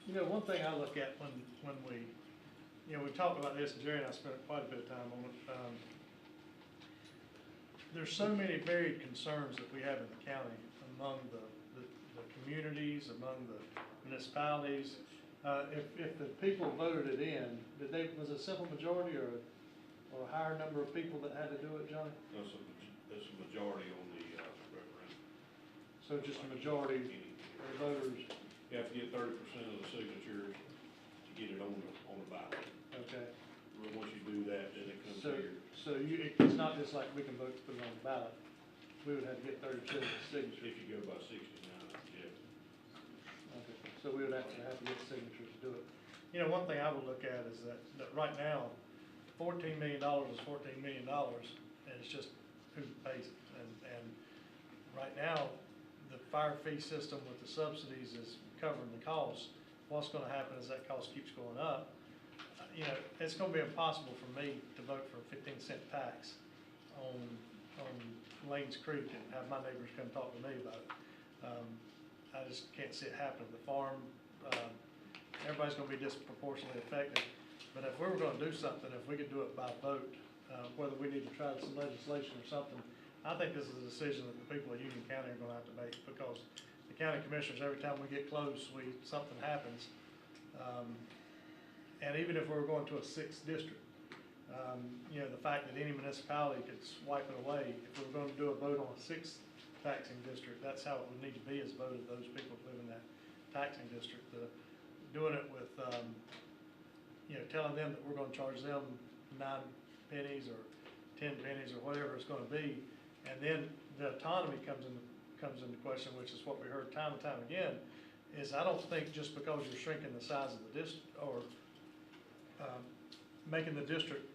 You know, one thing I look at when we, we talked about this, and Jerry and I spent quite a bit of time on it. There's so many varied concerns that we have in the county among the communities, among the municipalities. If the people voted it in, was it a simple majority or a higher number of people that had to do it, Johnny? That's a majority on the referendum. So just a majority of the voters, You have to get 30% of the signatures to get it on the ballot. okay? But once you do that, then it comes here. So it's not just like we can vote to put it on the ballot. We would have to get 30% of the signatures. If you go by 69, yeah. Okay. So we would actually have to get signatures to do it. You know, one thing I would look at is that right now, $14 million is $14 million, and it's just who pays it. And right now, the fire fee system with the subsidies is covering the cost. What's gonna happen is that cost keeps going up. It's gonna be impossible for me to vote for a 15-cent tax on Lanes Creek and have my neighbors come talk to me about it. I just can't see it happening. The farm, everybody's gonna be disproportionately affected. But if we were gonna do something, if we could do it by vote, whether we need to try some legislation or something, I think this is a decision that the people of Union County are gonna have to make, because the county commissioners, every time we get close, something happens. And even if we were going to a 6th district, the fact that any municipality could swipe it away, if we were gonna do a vote on a 6th taxing district, that's how it would need to be, is vote of those people who live in that taxing district. Doing it with, telling them that we're gonna charge them 9 pennies or 10 pennies or whatever it's gonna be, and then the autonomy comes into question, which is what we heard time and time again, is I don't think just because you're shrinking the size of the district, or making the district,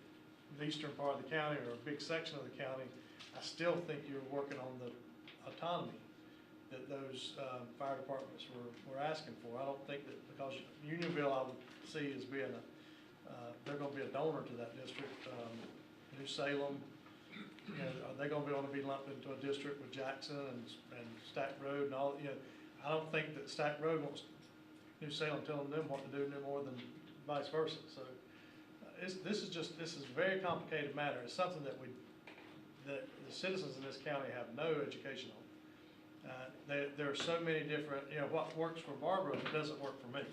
the eastern part of the county or a big section of the county, I still think you're working on the autonomy that those fire departments were asking for. I don't think that, because Unionville I would see as being they're gonna be a donor to that district. New Salem, you know, are they gonna want to be lumped into a district with Jackson and Stack Road and all, you know, I don't think that Stack Road wants New Salem telling them what to do no more than vice versa. So this is a very complicated matter. It's something that the citizens in this county have no education on. There are so many different, you know, what works for Barbara doesn't work for me.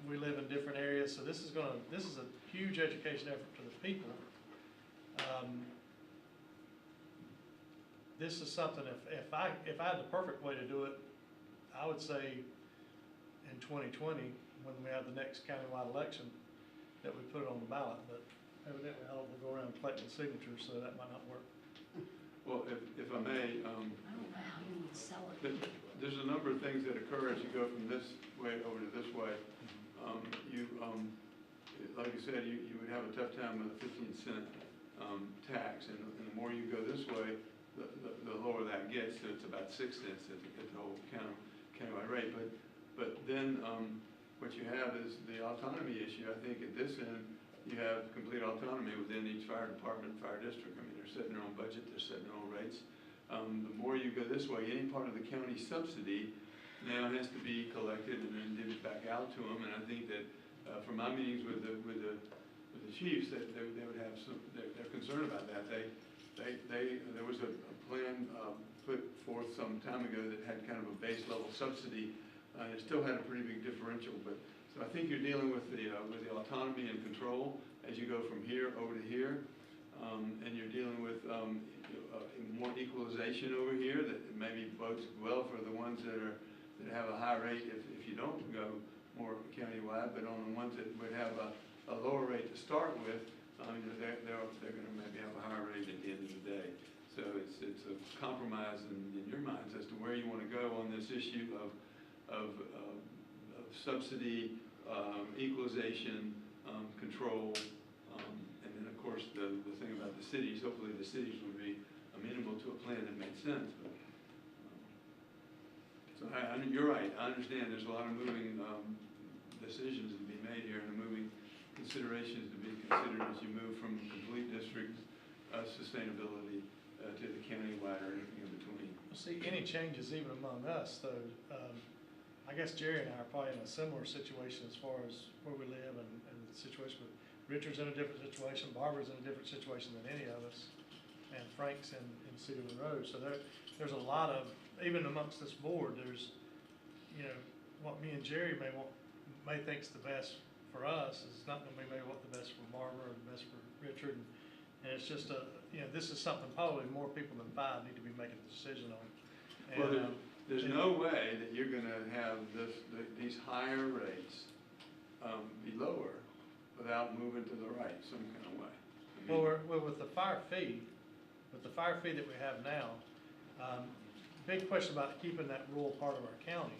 We live in different areas, so this is a huge education effort to the people. This is something, if I had the perfect way to do it, I would say in 2020, when we have the next countywide election, that we put it on the ballot, but evidently I don't go around collecting signatures, so that might not work. Well, if I may, I don't know how you would sell it. there's a number of things that occur as you go from this way over to this way. Like you said, you would have a tough time with a 15-cent tax, and the more you go this way, the lower that gets. So it's about 6 cents at the whole countywide rate. But then what you have is the autonomy issue. I think at this end, you have complete autonomy within each fire department, fire district. I mean, they're setting their own budget, they're setting their own rates. The more you go this way, any part of the county subsidy now has to be collected and then divvied back out to them. And I think that from my meetings with the chiefs, that they would have some, they're concerned about that. There was a plan put forth some time ago that had kind of a base level subsidy. It still had a pretty big differential, but so I think you're dealing with the autonomy and control as you go from here over to here, and you're dealing with more equalization over here that maybe bodes well for the ones that have a high rate if you don't go more countywide, but on the ones that would have a lower rate to start with, they're going to maybe have a higher rate at the end of the day. So it's a compromise in your minds as to where you want to go on this issue of subsidy, equalization, control, and then of course the thing about the cities. Hopefully the cities will be amenable to a plan that makes sense. But, so you're right. I understand there's a lot of moving decisions to be made here and moving considerations to be considered as you move from complete district sustainability to the countywide or anything in between. See, any changes even among us, though, I guess Jerry and I are probably in a similar situation as far as where we live and the situation with Richard's in a different situation, Barbara's in a different situation than any of us, and Frank's in Cedar Road. So there's a lot of, even amongst this board, there's, you know, what me and Jerry may think's the best for us is not going to be maybe what the best for Barbara or the best for Richard. And it's just this is something probably more people than 5 need to be making a decision on. And, well, there's no way that you're going to have these higher rates be lower without moving to the right some kind of way. I mean, well, with the fire fee that we have now, big question about keeping that rural part of our county.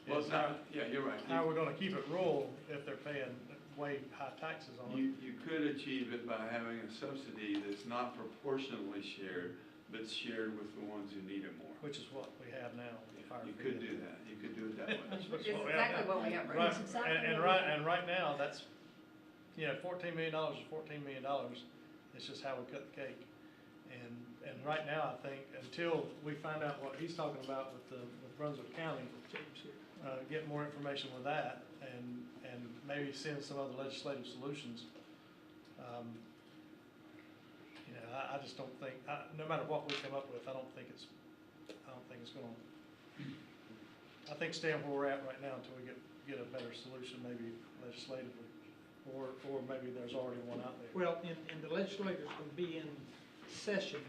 Well, it's not, yeah, you're right. How are we going to keep it rural if they're paying way high taxes on it? You could achieve it by having a subsidy that's not proportionally shared, but shared with the ones who need it more. Which is what we have now. With the fire You fee. could do that. You could do it that way. It's exactly what we have right Right, now. That's exactly and right now, that's, $14 million is $14 million. It's just how we cut the cake. And right now, I think, until we find out what he's talking about with Brunswick County, get more information with that, and maybe send some other legislative solutions. I just don't think, no matter what we come up with, I don't think it's going to. I think staying where we're at right now until we get a better solution, maybe legislatively, or maybe there's already one out there. Well, and the legislators will be in session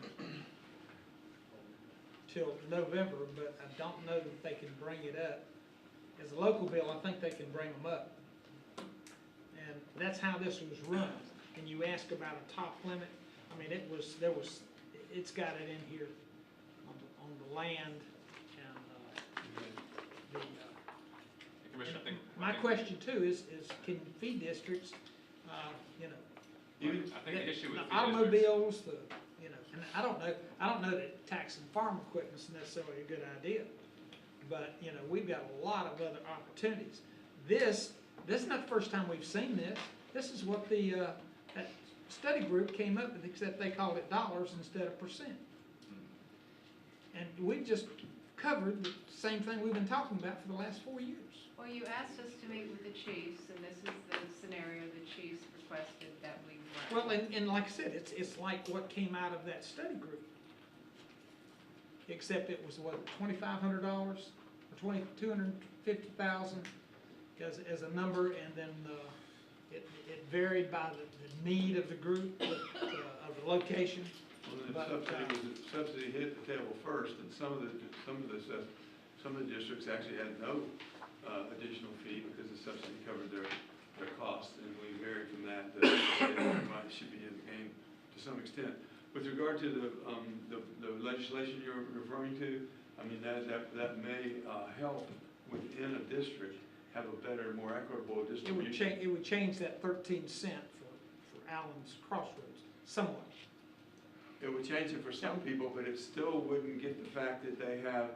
till November, but I don't know that they can bring it up. As a local bill, I think they can bring them up. And that's how this was run. And you ask about a top limit, I mean, it's got it in here on the land and Commissioner, I think my question too is can feed districts You know, I think the issue with the fee districts, automobiles, you know, and I don't know that taxing farm equipment's necessarily a good idea. But, you know, we've got a lot of other opportunities. This is not the first time we've seen this. This is what that study group came up with, except they called it dollars instead of percent. And we've just covered the same thing we've been talking about for the last 4 years. Well, you asked us to meet with the chiefs, and this is the scenario the chiefs requested that we run. Well, and like I said, it's like what came out of that study group. Except it was, what, $2,500 or $250,000 as a number, and then it varied by the need of the group, of the location. Well, the subsidy hit the table first, and some of the districts actually had no additional fee because the subsidy covered their costs, and we varied from that. Everybody should be in the game to some extent. With regard to the legislation you're referring to, I mean, that may help within a district have a better, more equitable distribution. It would change that 13 cent for Allen's Crossroads somewhat. It would change it for some people, but it still wouldn't get the fact that they have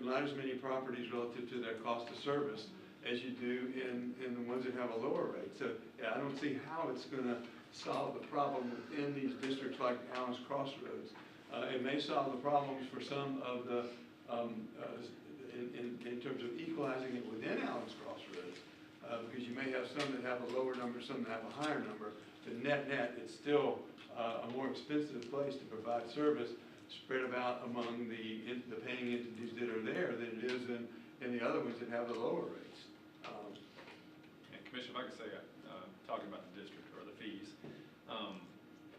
not as many properties relative to their cost of service as you do in the ones that have a lower rate. So yeah, I don't see how it's going to solve the problem within these districts like Allen's Crossroads. It may solve the problems for some of the, in terms of equalizing it within Allen's Crossroads, because you may have some that have a lower number, some that have a higher number. The net, it's still a more expensive place to provide service spread about among the paying entities that are there than it is in the other ones that have the lower rates. and Commissioner, if I could say, talking about the district or the fees,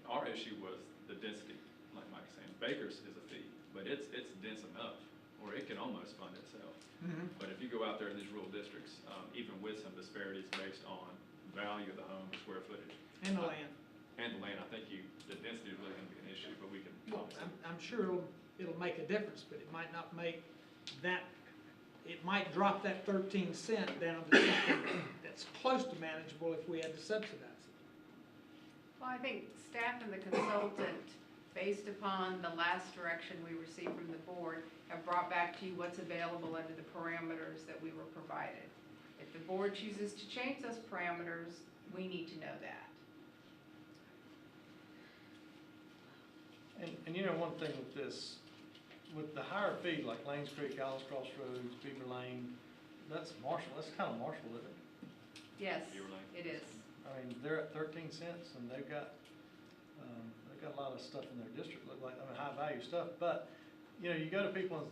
our issue was the density, like Mike's saying. Baker's is a fee, but it's dense enough, or it can almost fund itself. Mm-hmm. But if you go out there in these rural districts, even with some disparities based on value of the home, square footage. And the land. And the land, I think the density is really gonna be an issue, but we can Well, obviously. I'm sure it'll make a difference, but it might not make that, it might drop that 13 cent down to something that's close to manageable if we had to subsidize it. Well, I think staff and the consultant, based upon the last direction we received from the board, have brought back to you what's available under the parameters that we were provided. If the board chooses to change those parameters, we need to know that. And you know, one thing with this, with the higher fee, like Lanes Creek, Allen's Crossroads, Beaver Lane, that's Marshall, that's kind of Marshall, isn't it? Yes, Beaver Lane. it is. I mean, they're at 13 cents and they've got a lot of stuff in their district, look like, I mean, high value stuff, but, you know, you go to people and,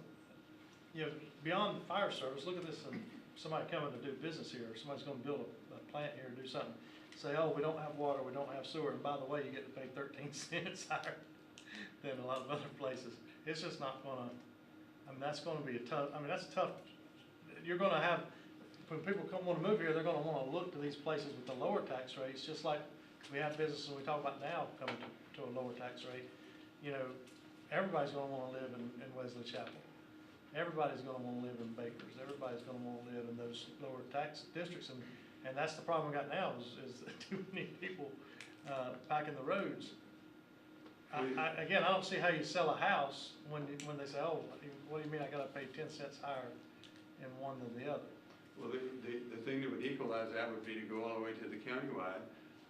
you know, beyond the fire service, look at this, and somebody coming to do business here, or somebody's gonna build a plant here and do something, say, oh, we don't have water, we don't have sewer, and by the way, you get to pay 13 cents higher than a lot of other places. It's just not gonna, I mean, that's gonna be that's tough. You're gonna have, when people wanna move here, they're gonna wanna look to these places with the lower tax rates, just like we have businesses we talk about now coming to a lower tax rate. You know, everybody's gonna wanna live in Wesley Chapel. Everybody's gonna wanna live in Bakers. Everybody's gonna wanna live in those lower tax districts, and that's the problem we got now is too many people packing the roads. Again, I don't see how you sell a house when they say, oh, what do you mean I gotta pay 10 cents higher in one than the other? Well, the thing that would equalize that would be to go all the way to the countywide.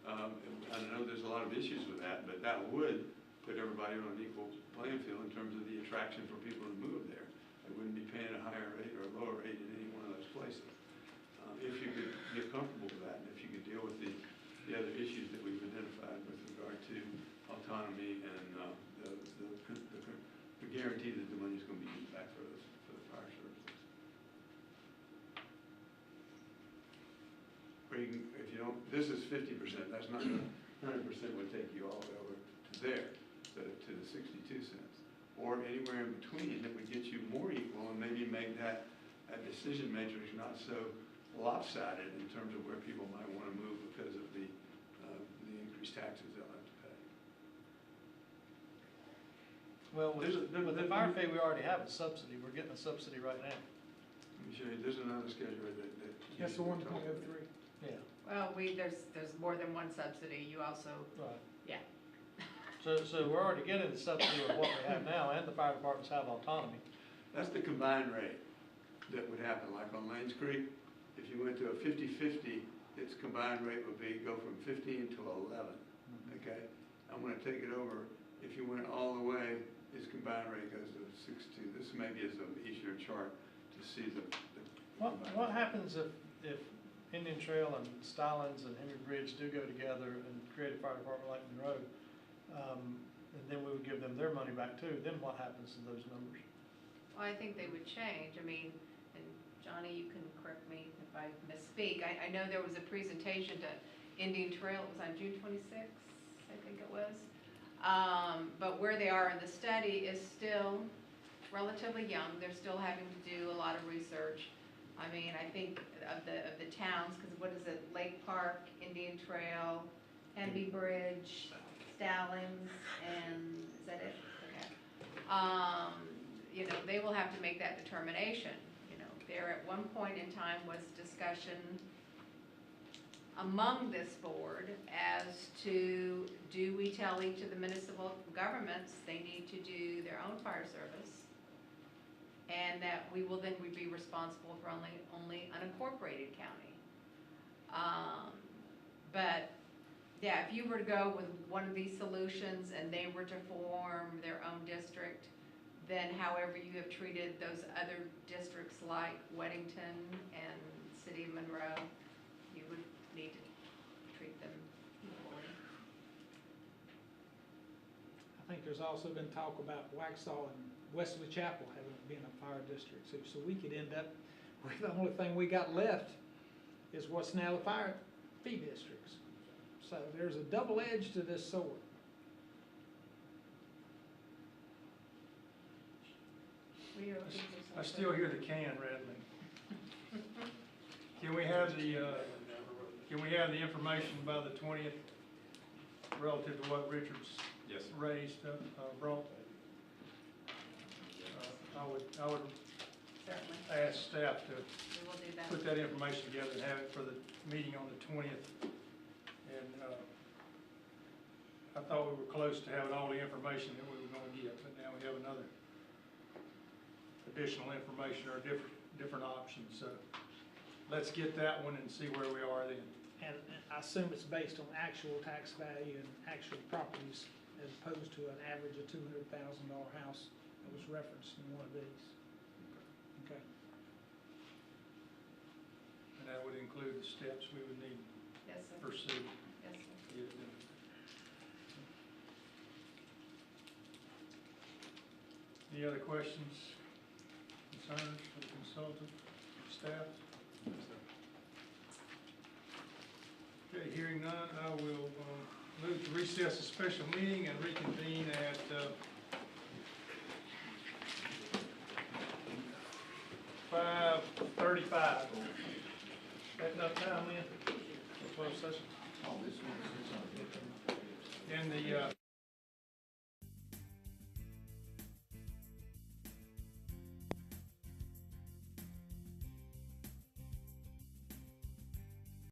I know there's a lot of issues with that, but that would put everybody on an equal playing field in terms of the attraction for people to move there. They wouldn't be paying a higher rate or a lower rate in any one of those places. If you could get comfortable with that, and if you could deal with the other issues that we've identified with regard to autonomy and the guarantee that the money's going to be used back for the fire services. Or you can, if you don't, this is 50%, that's not 100% would take you all the way over to there, to the 62 cents. Or anywhere in between that would get you more equal and maybe make that decision matrix not so lopsided in terms of where people might want to move because of the increased taxes they'll have to pay. Well, with the fire fee, we already have a subsidy. We're getting a subsidy right now. Let me show you, there's another schedule that That's the 1.03. Yeah. Well, there's more than one subsidy, you also, Right. yeah. So we're already getting the subsidy of what we have now, and the fire departments have autonomy. That's the combined rate that would happen, like on Lanes Creek. If you went to a 50-50, its combined rate would go from 15 to 11, okay? I'm gonna take it over. If you went all the way, its combined rate goes to 6.2. This maybe is an easier chart to see the What happens if Indian Trail and Stallings and Henry Bridge do go together and create a fire department like Monroe? And then we would give them their money back too, then what happens to those numbers? Well, I think they would change, I mean, and Johnny, you can correct me if I misspeak, I know there was a presentation to Indian Trail, it was on June 26th, I think it was. But where they are in the study is still relatively young, they're still having to do a lot of research. I mean, I think of the towns, because what is it, Lake Park, Indian Trail, Henby Bridge, Stallings, and is that it? Okay. You know, they will have to make that determination. You know, there at one point in time was discussion among this board as to, do we tell each of the municipal governments they need to do their own fire service? And that we will then be responsible for only unincorporated county. But yeah, if you were to go with one of these solutions and they were to form their own district, then however you have treated those other districts like Weddington and City of Monroe, you would need to treat them equally. I think there's also been talk about Waxhaw and Wesley Chapel having been a fire district, so we could end up with the only thing we got left is what's now the fire fee districts. So there's a double edge to this sword. We are looking for I something. still hear the can rattling. Can we have the information by the 20th relative to what Richard's Yes. raised, brought? I would Certainly, ask staff to we will do that. put that information together and have it for the meeting on the 20th. And I thought we were close to having all the information that we were gonna get, but now we have another additional information or different options. So let's get that one and see where we are then. And I assume it's based on actual tax value and actual properties as opposed to an average of $200,000 house that was referenced in one of these. Okay. And that would include the steps we would need Yes, to sir. pursue. Yes, sir. to get it done. Any other questions, concerns for the consultant, staff? Okay, hearing none, I will move to recess a special meeting and reconvene at 5:35. That enough time, Lynn? For closed session? In the